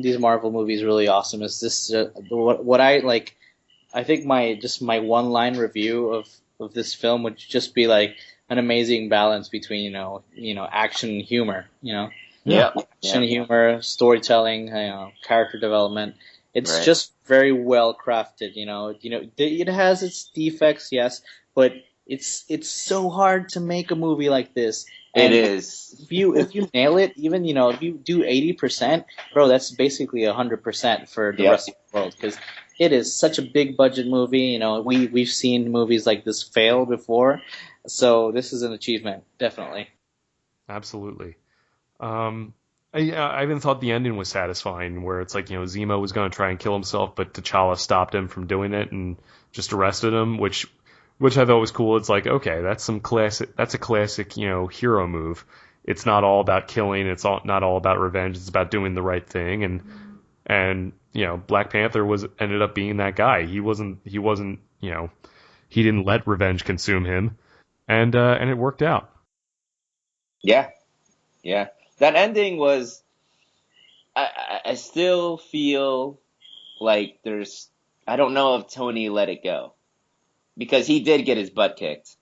These Marvel movies really awesome. Is this what I like? I think my one line review of this film would just be like, an amazing balance between action and humor. Yeah. Action, humor, storytelling, character development. It's Right. just very well crafted. It has its defects, yes, but it's so hard to make a movie like this. It And is. if you nail it, even if you do 80%, bro, that's basically 100% for the rest of the world, because it is such a big budget movie. We've seen movies like this fail before, so this is an achievement, definitely. Absolutely. I even thought the ending was satisfying, where it's like, Zemo was going to try and kill himself, but T'Challa stopped him from doing it and just arrested him, which I thought was cool. It's like, okay, that's a classic, hero move. It's not all about killing. It's not all about revenge. It's about doing the right thing. And Black Panther ended up being that guy. He didn't let revenge consume him, and it worked out. Yeah. Yeah. That ending was, I still feel like I don't know if Tony let it go, because he did get his butt kicked.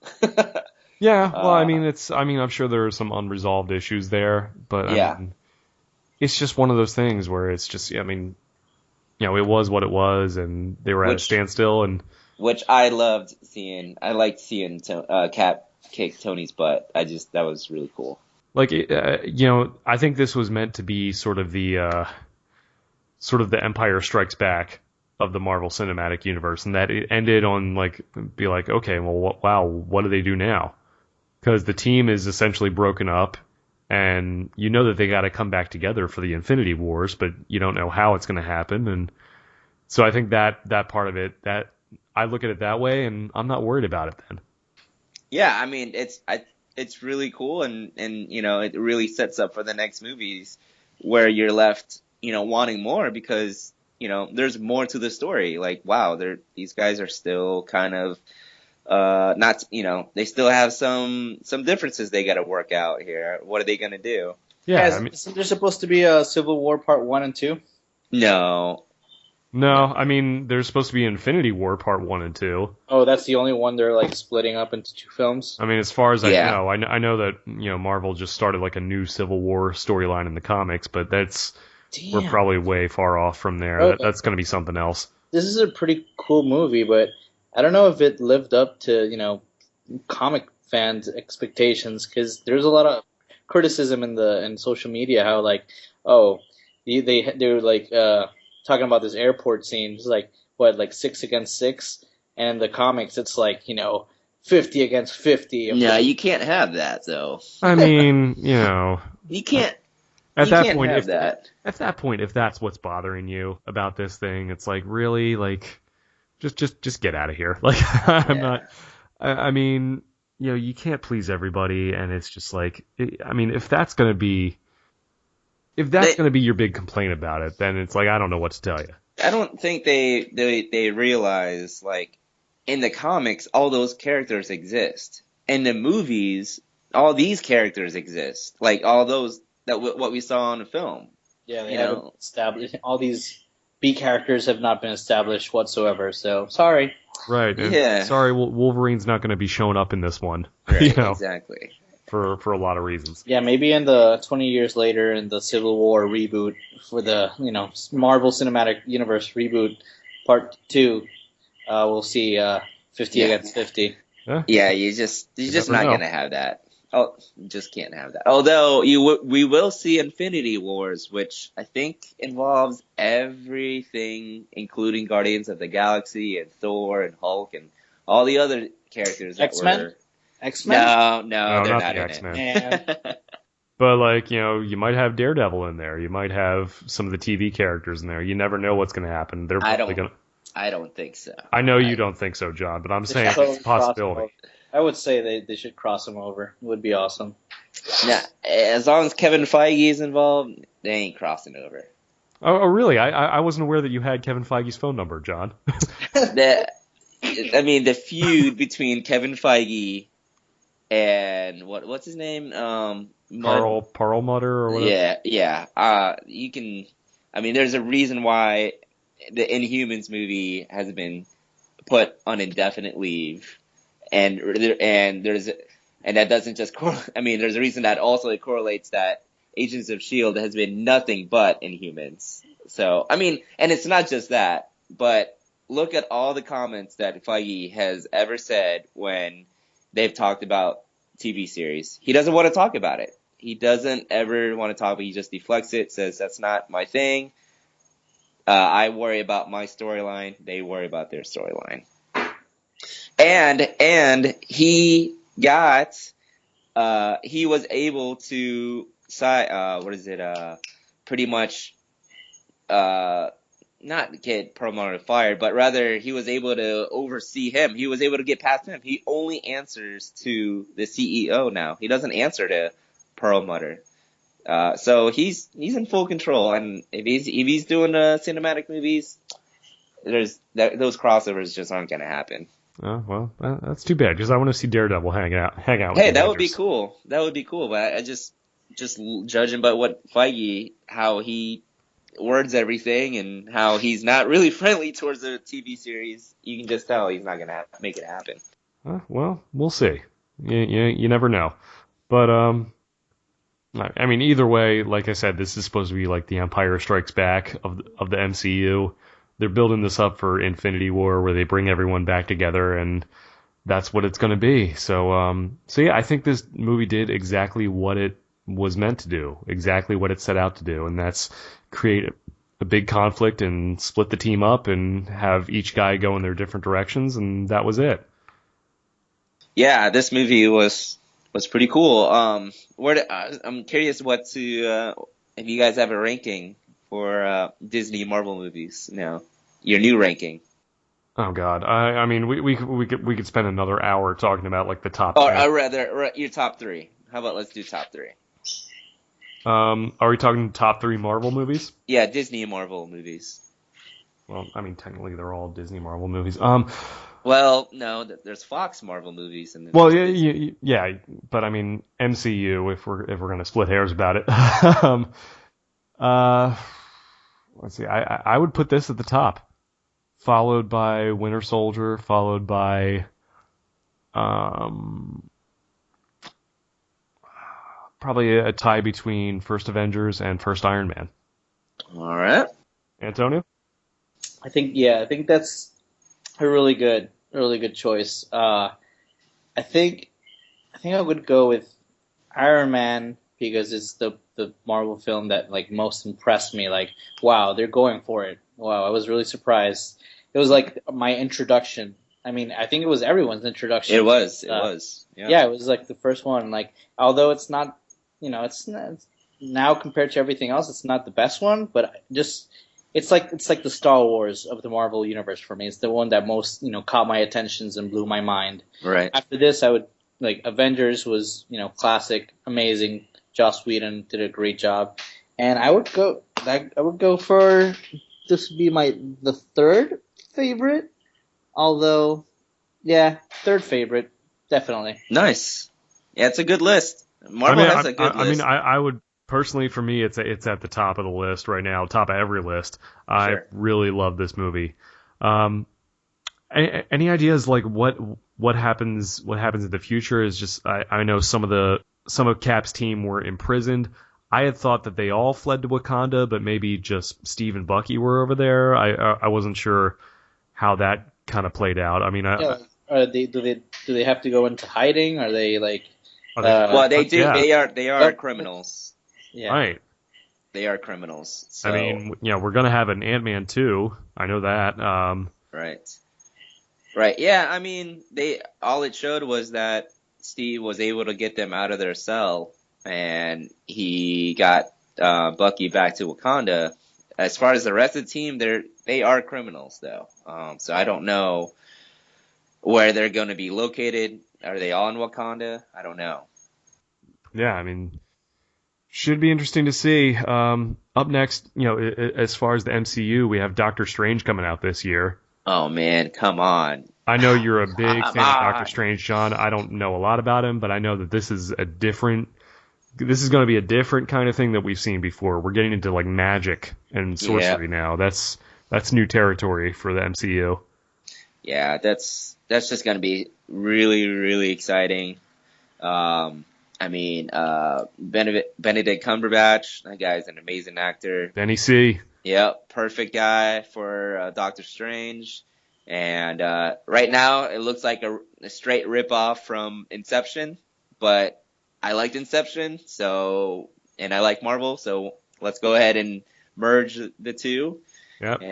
Yeah, well, I'm sure there are some unresolved issues there, but Yeah. It's just one of those things where it's just, it was what it was, and they were at a standstill, and which I loved seeing. I liked seeing Cap kick Tony's butt. That was really cool. Like, I think this was meant to be sort of the Empire Strikes Back of the Marvel Cinematic Universe, and that it ended on okay, well, wow, what do they do now? Because the team is essentially broken up, and that they got to come back together for the Infinity Wars, but you don't know how it's going to happen, and so I think that part of it, that I look at it that way, and I'm not worried about it then. Yeah, it's really cool, and it really sets up for the next movies, where you're left wanting more, because there's more to the story. Like, wow, these guys are still kind of not, they still have some differences they got to work out here. What are they gonna do? Yeah, isn't there supposed to be a Civil War Part 1 and 2? No, there's supposed to be Infinity War Part 1 and 2. Oh, that's the only one they're splitting up into 2 films? As far as I know, I know that Marvel just started a new Civil War storyline in the comics, but we're probably way far off from there. Oh, that's going to be something else. This is a pretty cool movie, but I don't know if it lived up to comic fans' expectations, because there's a lot of criticism in social media how they're talking about this airport scene. It's 6 against 6, and in the comics it's 50 against 50. Yeah, you can't have that though. You can't. At you that can't point, have that. At that point, if that's what's bothering you about this thing, it's really just get out of here. You can't please everybody, and it's just if that's gonna be your big complaint about it, then it's I don't know what to tell you. I don't think they realize, in the comics, all those characters exist. In the movies, all these characters exist. All those what we saw in the film. Yeah, they haven't established. All these B characters have not been established whatsoever, so sorry. Right. And sorry, Wolverine's not going to be showing up in this one. Right, exactly. For a lot of reasons. Yeah, maybe in the 20 years later in the Civil War reboot for the Marvel Cinematic Universe reboot Part 2, we'll see 50 against 50. Yeah, you're just not going to have that. Oh, you just can't have that. Although we will see Infinity Wars, which I think involves everything, including Guardians of the Galaxy and Thor and Hulk and all the other characters. X-Men? No, they're not in X-Men. it. But you might have Daredevil in there. You might have some of the TV characters in there. You never know what's going to happen. I don't think so. I know you don't think so, John, but I'm saying it's a possibility. I would say they should cross them over. It would be awesome. Yeah, as long as Kevin Feige is involved, they ain't crossing over. Oh, really? I wasn't aware that you had Kevin Feige's phone number, John. The feud between Kevin Feige and what's his name? Perlmutter or whatever. Yeah. You can. There's a reason why the Inhumans movie has been put on indefinite leave. And there's And that doesn't just I mean, there's a reason that also it correlates that Agents of S.H.I.E.L.D. has been nothing but Inhumans. So, I mean, and it's not just that, but look at all the comments that Feige has ever said when they've talked about TV series. He doesn't want to talk about it. He doesn't ever want to talk about it. He just deflects it, says that's not my thing. I worry about my storyline. They worry about their storyline. And he was able to pretty much not get Perlmutter fired, but rather he was able to oversee him. He was able to get past him. He only answers to the CEO now. He doesn't answer to Perlmutter. So he's in full control, and if he's doing cinematic movies, those crossovers just aren't going to happen. Oh, well, that's too bad, because I want to see Daredevil hang out. Hey, that would be cool. That would be cool. But I just judging by what Feige, how he words everything, and how he's not really friendly towards the TV series, you can just tell he's not gonna make it happen. Well, we'll see. You never know. But I mean, either way, like I said, this is supposed to be like the Empire Strikes Back of the MCU. They're building this up for Infinity War, where they bring everyone back together, and that's what it's going to be. So yeah, I think this movie did exactly what it was meant to do, exactly what it set out to do, and that's create a big conflict and split the team up and have each guy go in their different directions, and that was it. Yeah, this movie was pretty cool. I'm curious if you guys have a ranking for Disney Marvel movies now. Your new ranking. Oh God, I mean, we could spend another hour talking about like the top. Or rather, your top three. How about let's do top three? Are we talking top three Marvel movies? Yeah, Disney and Marvel movies. Well, I mean, technically they're all Disney Marvel movies. Well, no, there's Fox Marvel movies, and well, yeah, but I mean MCU. If we're gonna split hairs about it, let's see. I would put this at the top, followed by Winter Soldier, followed by probably a tie between First Avengers and First Iron Man. All right, Antonio. I think that's a really good choice. I think I would go with Iron Man because it's the Marvel film that like most impressed me. Like, wow, they're going for it. Wow, I was really surprised. It was like my introduction. I mean, I think it was everyone's introduction. It was. Yeah, it was like the first one. Like, although it's not, it's not, now compared to everything else, it's not the best one, but just it's like the Star Wars of the Marvel universe for me. It's the one that most caught my attentions and blew my mind. Right. After this, I would like Avengers was classic, amazing. Joss Whedon did a great job, and I would go for this would be the third favorite. Although, yeah, third favorite, definitely. Nice. Yeah, it's a good list. Marvel has a good list. I mean, I would personally, for me, it's at the top of the list right now, top of every list. Sure. I really love this movie. Any ideas like what happens in the future? Is just I know some of Cap's team were imprisoned. I had thought that they all fled to Wakanda, but maybe just Steve and Bucky were over there. I wasn't sure how that kind of played out. I mean, do they have to go into hiding? Are they like? Well, they do. Yeah. They are criminals. Yeah. Right. They are criminals. So. I mean, we're gonna have an Ant-Man 2. I know that. Right. Yeah. I mean, all it showed was that Steve was able to get them out of their cell, and he got Bucky back to Wakanda. As far as the rest of the team, they are criminals, though. So I don't know where they're going to be located. Are they all in Wakanda? I don't know. Yeah, I mean, should be interesting to see. Up next, as far as the MCU, we have Doctor Strange coming out this year. Oh, man, come on. I know you're a big fan of Doctor Strange, John. I don't know a lot about him, but I know that this is going to be a different kind of thing that we've seen before. We're getting into like magic and sorcery now. That's new territory for the MCU. Yeah, that's just going to be really, really exciting. I mean, Benedict Cumberbatch, that guy's an amazing actor. Benny C. Yep, perfect guy for Doctor Strange. And right now, it looks like a straight ripoff from Inception, but I liked Inception, and I like Marvel, so let's go ahead and merge the two. Yep.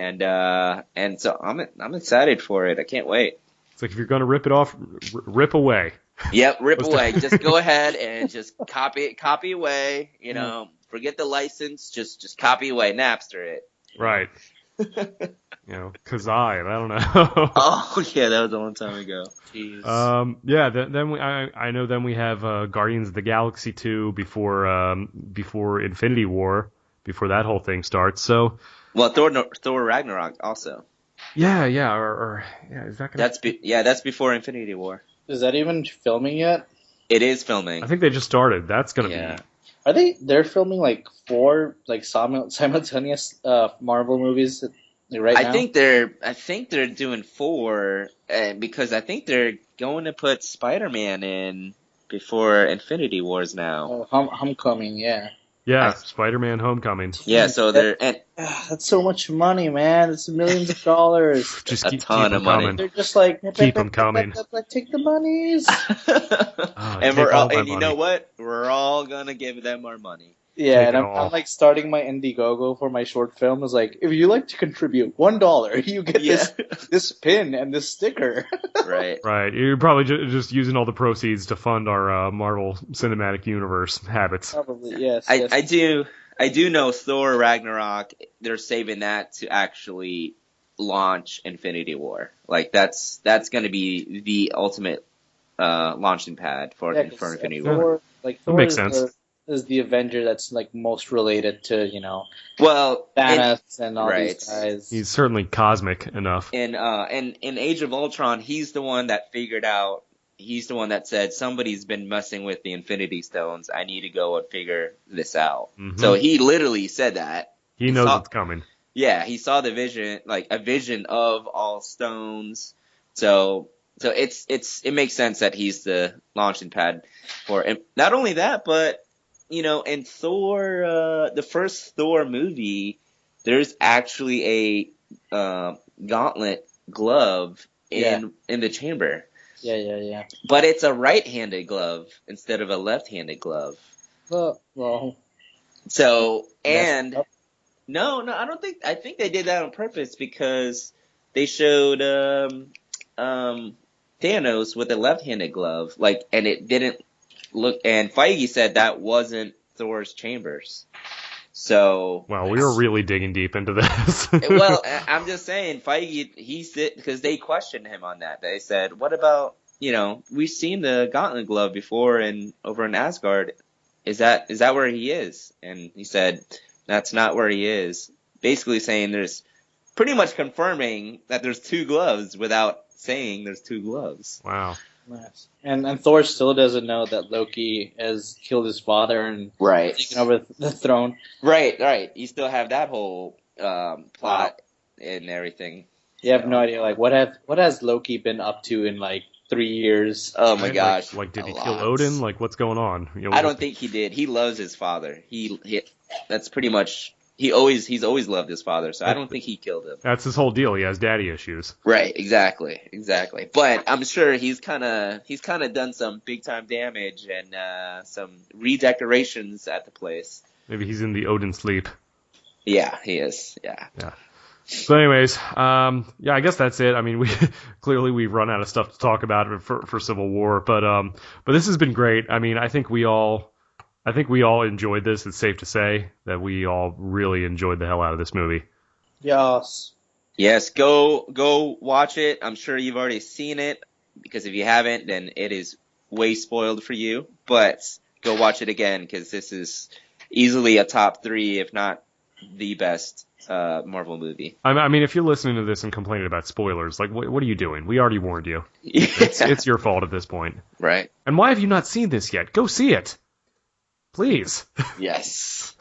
And so I'm excited for it. I can't wait. It's like if you're going to rip it off, rip away. Yep, rip away. Just go ahead and just copy away. You know, forget the license. Just copy away. Napster it. Right. Kazai. I don't know. Oh yeah, that was a long time ago. Jeez. Yeah. Then I know. Then we have Guardians of the Galaxy 2 before Infinity War, before that whole thing starts. So. Well, Thor Ragnarok also. Yeah. Is that gonna? That's before Infinity War. Is that even filming yet? It is filming. I think they just started. That's gonna be. Are they're filming like 4 like simultaneous Marvel movies right now? I think they're doing 4 because I think they're going to put Spider-Man in before Infinity Wars now. Homecoming, yeah. Yeah, Spider-Man: Homecoming. Yeah, so that's so much money, man. It's millions of dollars. Just a ton of money. They're just like keep them coming. Take the monies. And you know what? We're all gonna give them our money. Yeah, and I'm like starting my Indiegogo for my short film. Is like, if you like to contribute $1, you get this pin and this sticker. Right. Right. You're probably just using all the proceeds to fund our Marvel Cinematic Universe habits. Probably, yes. I do know Thor Ragnarok. They're saving that to actually launch Infinity War. Like that's going to be the ultimate launching pad for Infinity War. Like Thor makes sense. Is the Avenger that's like most related to Thanos and all these guys. He's certainly cosmic enough. In Age of Ultron, he's the one that figured out. He's the one that said somebody's been messing with the Infinity Stones. I need to go and figure this out. Mm-hmm. So he literally said that. He knows it's coming. Yeah, he saw the vision, like a vision of all stones. So it makes sense that he's the launching pad for. And not only that, but in Thor, the first Thor movie, there's actually a gauntlet glove in the chamber. Yeah. But it's a right-handed glove instead of a left-handed glove. Well. So, and no, I think they did that on purpose because they showed Thanos with a left-handed glove, and it didn't look, and Feige said that wasn't Thor's chambers. So, well, we were really digging deep into this. Well, I'm just saying, Feige, because they questioned him on that. They said, "What about we've seen the Gauntlet glove before over in Asgard. Is that where he is?" And he said, "That's not where he is." Basically saying there's pretty much confirming that there's 2 gloves without saying there's 2 gloves. Wow. Nice. And Thor still doesn't know that Loki has killed his father and taken over the throne. Right. You still have that whole plot and everything. You have no idea. Like, what has Loki been up to in like 3 years? Oh my gosh! Like did he kill Odin? Like, what's going on? I don't think he did. He loves his father. That's pretty much. He's always loved his father, so I don't think he killed him. That's his whole deal. He has daddy issues. Right, exactly. But I'm sure he's kind of done some big time damage and some redecorations at the place. Maybe he's in the Odin sleep. Yeah, he is. Yeah. So, anyways, I guess that's it. I mean, we've run out of stuff to talk about for Civil War, but this has been great. I mean, I think we all enjoyed this. It's safe to say that we all really enjoyed the hell out of this movie. Yes. Yes, go watch it. I'm sure you've already seen it, because if you haven't, then it is way spoiled for you. But go watch it again, because this is easily a top 3, if not the best Marvel movie. I mean, if you're listening to this and complaining about spoilers, like, what are you doing? We already warned you. Yeah. It's your fault at this point. Right. And why have you not seen this yet? Go see it. Please. Yes.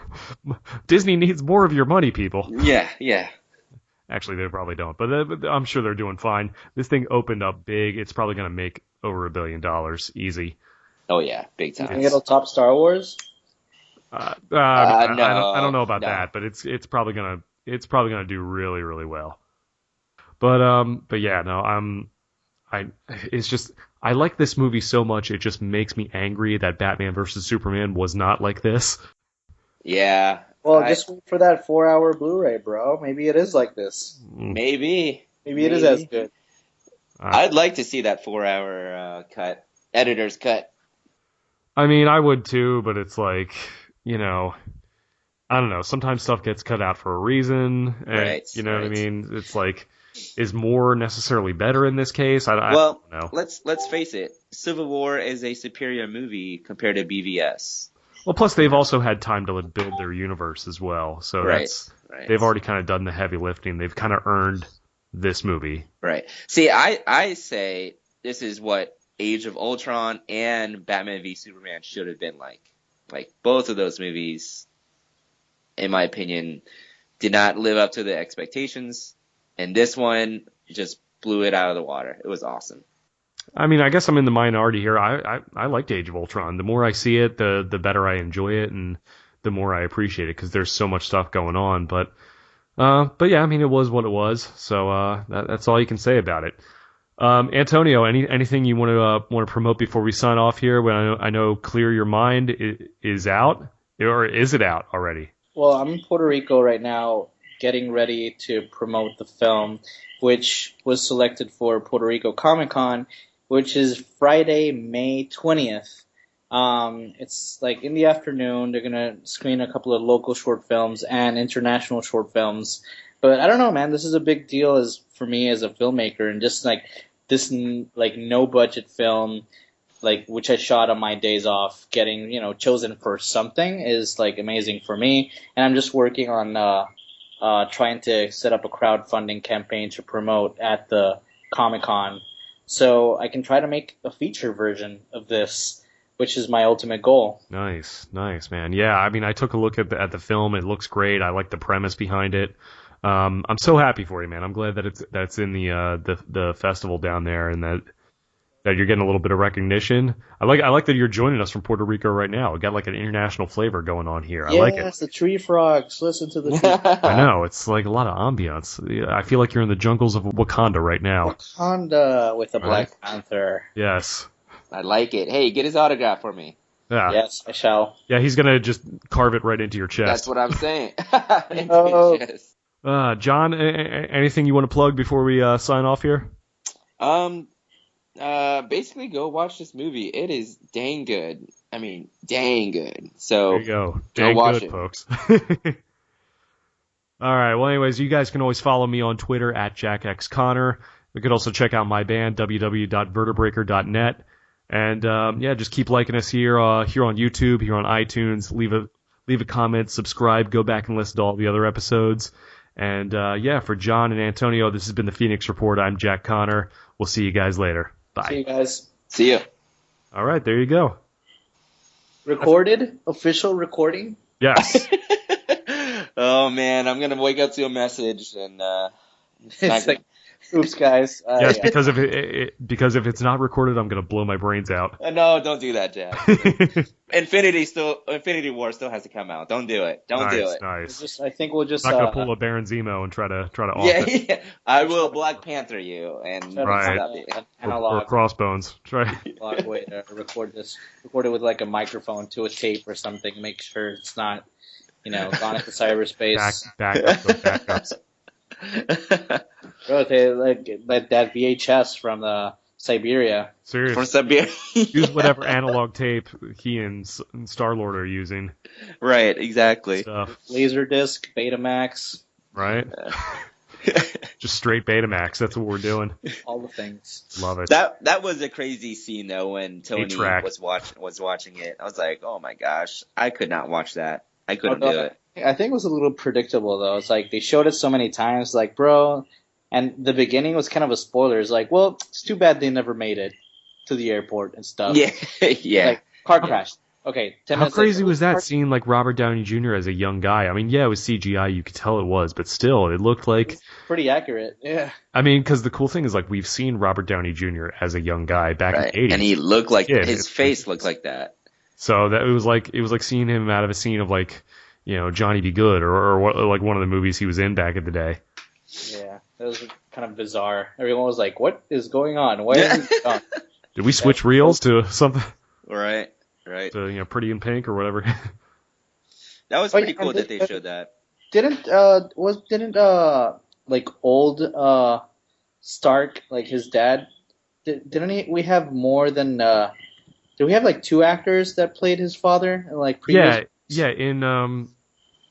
Disney needs more of your money, people. Yeah. Actually, they probably don't, but I'm sure they're doing fine. This thing opened up big. It's probably going to make over $1 billion easy. Oh yeah, big You time. think it'll top Star Wars? No, I don't know about no. that, but it's probably gonna do really, really well. But yeah, no, it's just I like this movie so much it just makes me angry that Batman versus Superman was not like this. Yeah. Well, just wait for that 4-hour Blu-ray, bro. Maybe it is like this. Maybe Maybe it is as good. I'd like to see that 4-hour cut, editor's cut. I mean, I would too, but it's like, you know, I don't know. Sometimes stuff gets cut out for a reason, and Right, you know what I right. mean. It's like, is more necessarily better in this case? I Well, don't know. let's face it. Civil War is a superior movie compared to BVS. Well, plus they've also had time to build their universe as well, so Right. they've already kind of done the heavy lifting. They've kind of earned this movie. Right. See, I say this is what Age of Ultron and Batman v Superman should have been like. Like, both of those movies, in my opinion, did not live up to the expectations, and this one just blew it out of the water. It was awesome. I mean, I guess I'm in the minority here. I liked Age of Ultron. The more I see it, the better I enjoy it, and the more I appreciate it because there's so much stuff going on. But yeah, I mean, it was what it was. So that's all you can say about it. Antonio, anything you want to promote before we sign off here? When I know Clear Your Mind is out, or is it out already? Well, I'm in Puerto Rico right now, getting ready to promote the film, which was selected for Puerto Rico Comic Con, which is Friday, May 20th. It's like in the afternoon. They're gonna screen a couple of local short films and international short films. But I don't know, man. This is a big deal for me as a filmmaker, and just like this, like no budget film, like which I shot on my days off, getting chosen for something is like amazing for me. And I'm just working on trying to set up a crowdfunding campaign to promote at the Comic Con, so I can try to make a feature version of this, which is my ultimate goal. Nice, man. Yeah, I mean, I took a look at the film. It looks great. I like the premise behind it. I'm so happy for you, man. I'm glad that it's in the festival down there, and that you're getting a little bit of recognition. I like that you're joining us from Puerto Rico right now. We got like an international flavor going on here. I like it. Yes, the tree frogs. Listen to the tree. I know, it's like a lot of ambiance. I feel like you're in the jungles of Wakanda right now. Wakanda with a Black Panther. Yes. I like it. Hey, get his autograph for me. Yeah. Yes, I shall. Yeah, he's gonna just carve it right into your chest. That's what I'm saying. John, anything you want to plug before we sign off here? Basically go watch this movie. It is dang good. I mean, dang good. So there you go. Dang watch good, it, folks. All right. Well, anyways, you guys can always follow me on Twitter at JackXConnor. You could also check out my band, www.vertebreaker.net. And yeah, just keep liking us here on YouTube, here on iTunes. Leave a comment, subscribe, go back and listen to all the other episodes. And yeah, for John and Antonio, this has been the Phoenix Report. I'm Jack Connor. We'll see you guys later. Bye. See you guys. See ya. All right, there you go. Recorded? Official recording? Yes. Oh man, I'm gonna wake up to a message and It's like, oops, guys. Yes, Yeah. because if it's not recorded, I'm gonna blow my brains out. no, don't do that, Jack. Infinity War still has to come out. Don't do it. Don't do it. Nice. I think we'll just I'm not gonna pull a Baron Zemo and try to off Yeah, it. yeah, I will Black Panther you and Right. stop you. an Or analog crossbones. Try. way to record this. Record it with like a microphone to a tape or something. Make sure it's not, gone into cyberspace. Backups. Bro, they like that VHS from the Siberia. Seriously. From Siberia. Use whatever analog tape he and Star-Lord are using. Right, exactly. Stuff. Laserdisc, Betamax, Right? Just straight Betamax. That's what we're doing. all the things. Love it. That was a crazy scene though when Tony 8-track. was watching it. I was like, oh my gosh, I could not watch that. I couldn't do it. I think it was a little predictable though. It's like they showed it so many times, like bro, and the beginning was kind of a spoiler. It's like, well, it's too bad they never made it to the airport and stuff. Yeah, yeah. Like car crash. Okay, 10 How minutes later, crazy was that seeing like Robert Downey Jr. as a young guy? I mean, yeah, it was CGI, you could tell it was, but still, it looked like. It's pretty accurate. Yeah. I mean, because the cool thing is like we've seen Robert Downey Jr. as a young guy back in Right. the 80s. And he looked like kid. his face looked like that. So that it was like seeing him out of a scene of like, you know, Johnny Be Good or what, like one of the movies he was in back in the day. Yeah, that was kind of bizarre. Everyone was like, "What is going on? Why is he gone?" Did we switch reels to something? Right. To, you know, Pretty in Pink or whatever. That was pretty cool that they showed that. Didn't like old Stark, like his dad, didn't we have more than did we have like 2 actors that played his father in like previous? Yeah, in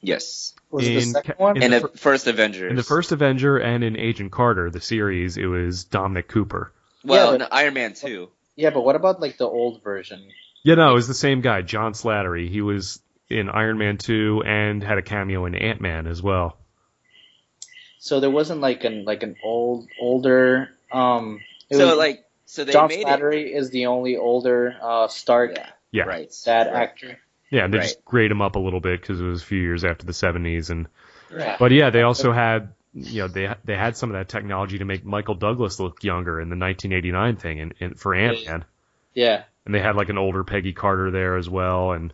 Yes. Was it the second one? In the first Avengers. In the first Avenger and in Agent Carter, the series, it was Dominic Cooper. Well, Yeah, in Iron Man 2. Yeah, but what about like the old version? Yeah, no, it was the same guy, John Slattery. He was in Iron Man 2 and had a cameo in Ant-Man as well. So there wasn't like an older So they John made Slattery is the only older Stark Yeah. Right. dad Right. actor. Yeah, and they Right. just grade him up a little bit because it was a few years after the 70s. Right. But yeah, they also had, you know, they had some of that technology to make Michael Douglas look younger in the 1989 thing for Ant-Man. Yeah. And they had like an older Peggy Carter there as well. And,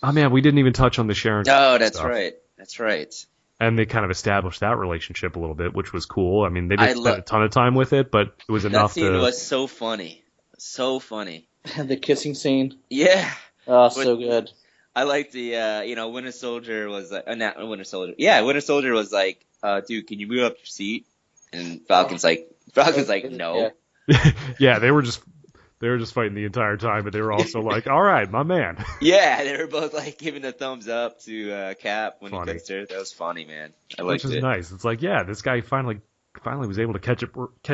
oh man, we didn't even touch on the Sharon. Oh, that's stuff. right. That's right. And they kind of established that relationship a little bit, which was cool. I mean, they didn't I spend a ton of time with it, but it was That enough scene to. was so funny. So funny. The kissing scene. Yeah. Oh, so good. I liked the, Winter Soldier was like, not Winter Soldier. Yeah, Winter Soldier was like, dude, can you move up your seat? And Falcon's like, no. Yeah, they were just fighting the entire time, but they were also like, all right, my man. Yeah, they were both like giving a thumbs up to Cap when Funny. he kissed her. That was funny, man. I Which liked is it. nice. It's like, yeah, this guy finally was able to catch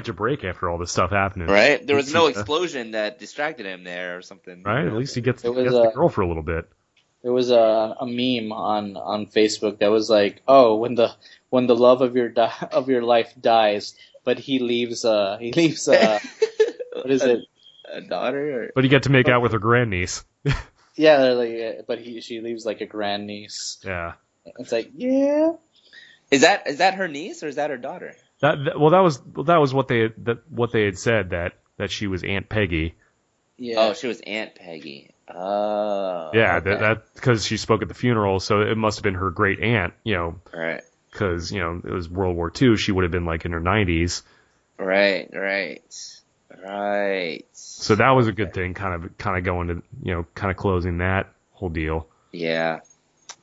a break after all this stuff happening. Right? There was no Yeah. explosion that distracted him there or something. Right? At least he gets It was, the girl for a little bit. There was a meme on Facebook that was like, "Oh, when the love of your life dies, but he leaves what is it? A daughter? Or... But you get to make out with her grandniece. Yeah, they're like, but she leaves like a grandniece. Yeah. It's like, yeah. Is that her niece or is that her daughter? That was what they had said that she was Aunt Peggy. Yeah. Oh, she was Aunt Peggy. Oh. Yeah, okay. that because she spoke at the funeral, so it must have been her great aunt, you know, Right. because you know it was World War II. She would have been like in her 90s. Right. So that was a good thing, kind of going to, you know, kind of closing that whole deal. Yeah.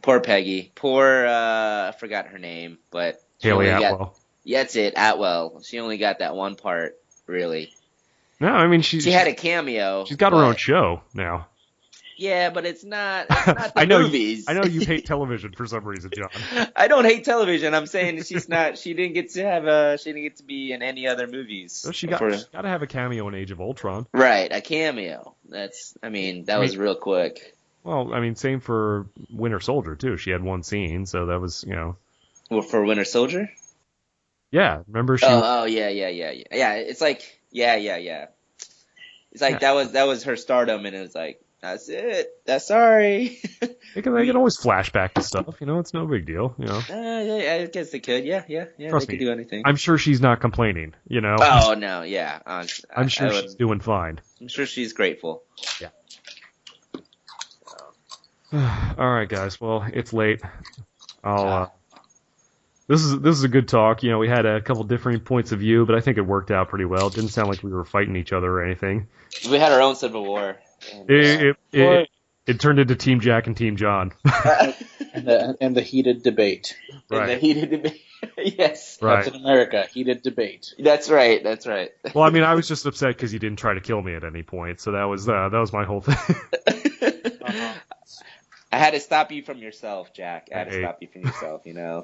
Poor Peggy. Poor, I forgot her name, but she Haley only Atwell. Yeah, that's it, Atwell. She only got that one part, really. No, I mean She had a cameo. She's got her own show now. Yeah, but it's not the I know movies. I know you hate television for some reason, John. I don't hate television. I'm saying she didn't get to be in any other movies. So she's got to have a cameo in Age of Ultron. Right, a cameo. That was real quick. Well, I mean, same for Winter Soldier too. She had one scene, so that was, you know. Well, for Winter Soldier? Yeah, remember she. Yeah. It's like It's like that was her stardom, and it was like, that's it. That's sorry. They can always flash back to stuff, you know. It's no big deal, you know. Yeah, I guess they could. Yeah. Trust they me, could do anything. I'm sure she's not complaining, you know. Oh no, yeah. I'm sure she's doing fine. I'm sure she's grateful. Yeah. All right, guys. Well, it's late. This is a good talk. You know, we had a couple differing points of view, but I think it worked out pretty well. It didn't sound like we were fighting each other or anything. We had our own civil war. And, it turned into Team Jack and Team John. and the heated debate. Right. And the heated debate. Yes. Right. Captain America, heated debate. That's right. Well, I mean, I was just upset because you didn't try to kill me at any point, so that was my whole thing. I had to stop you from yourself, Jack. I had to stop you from yourself, you know.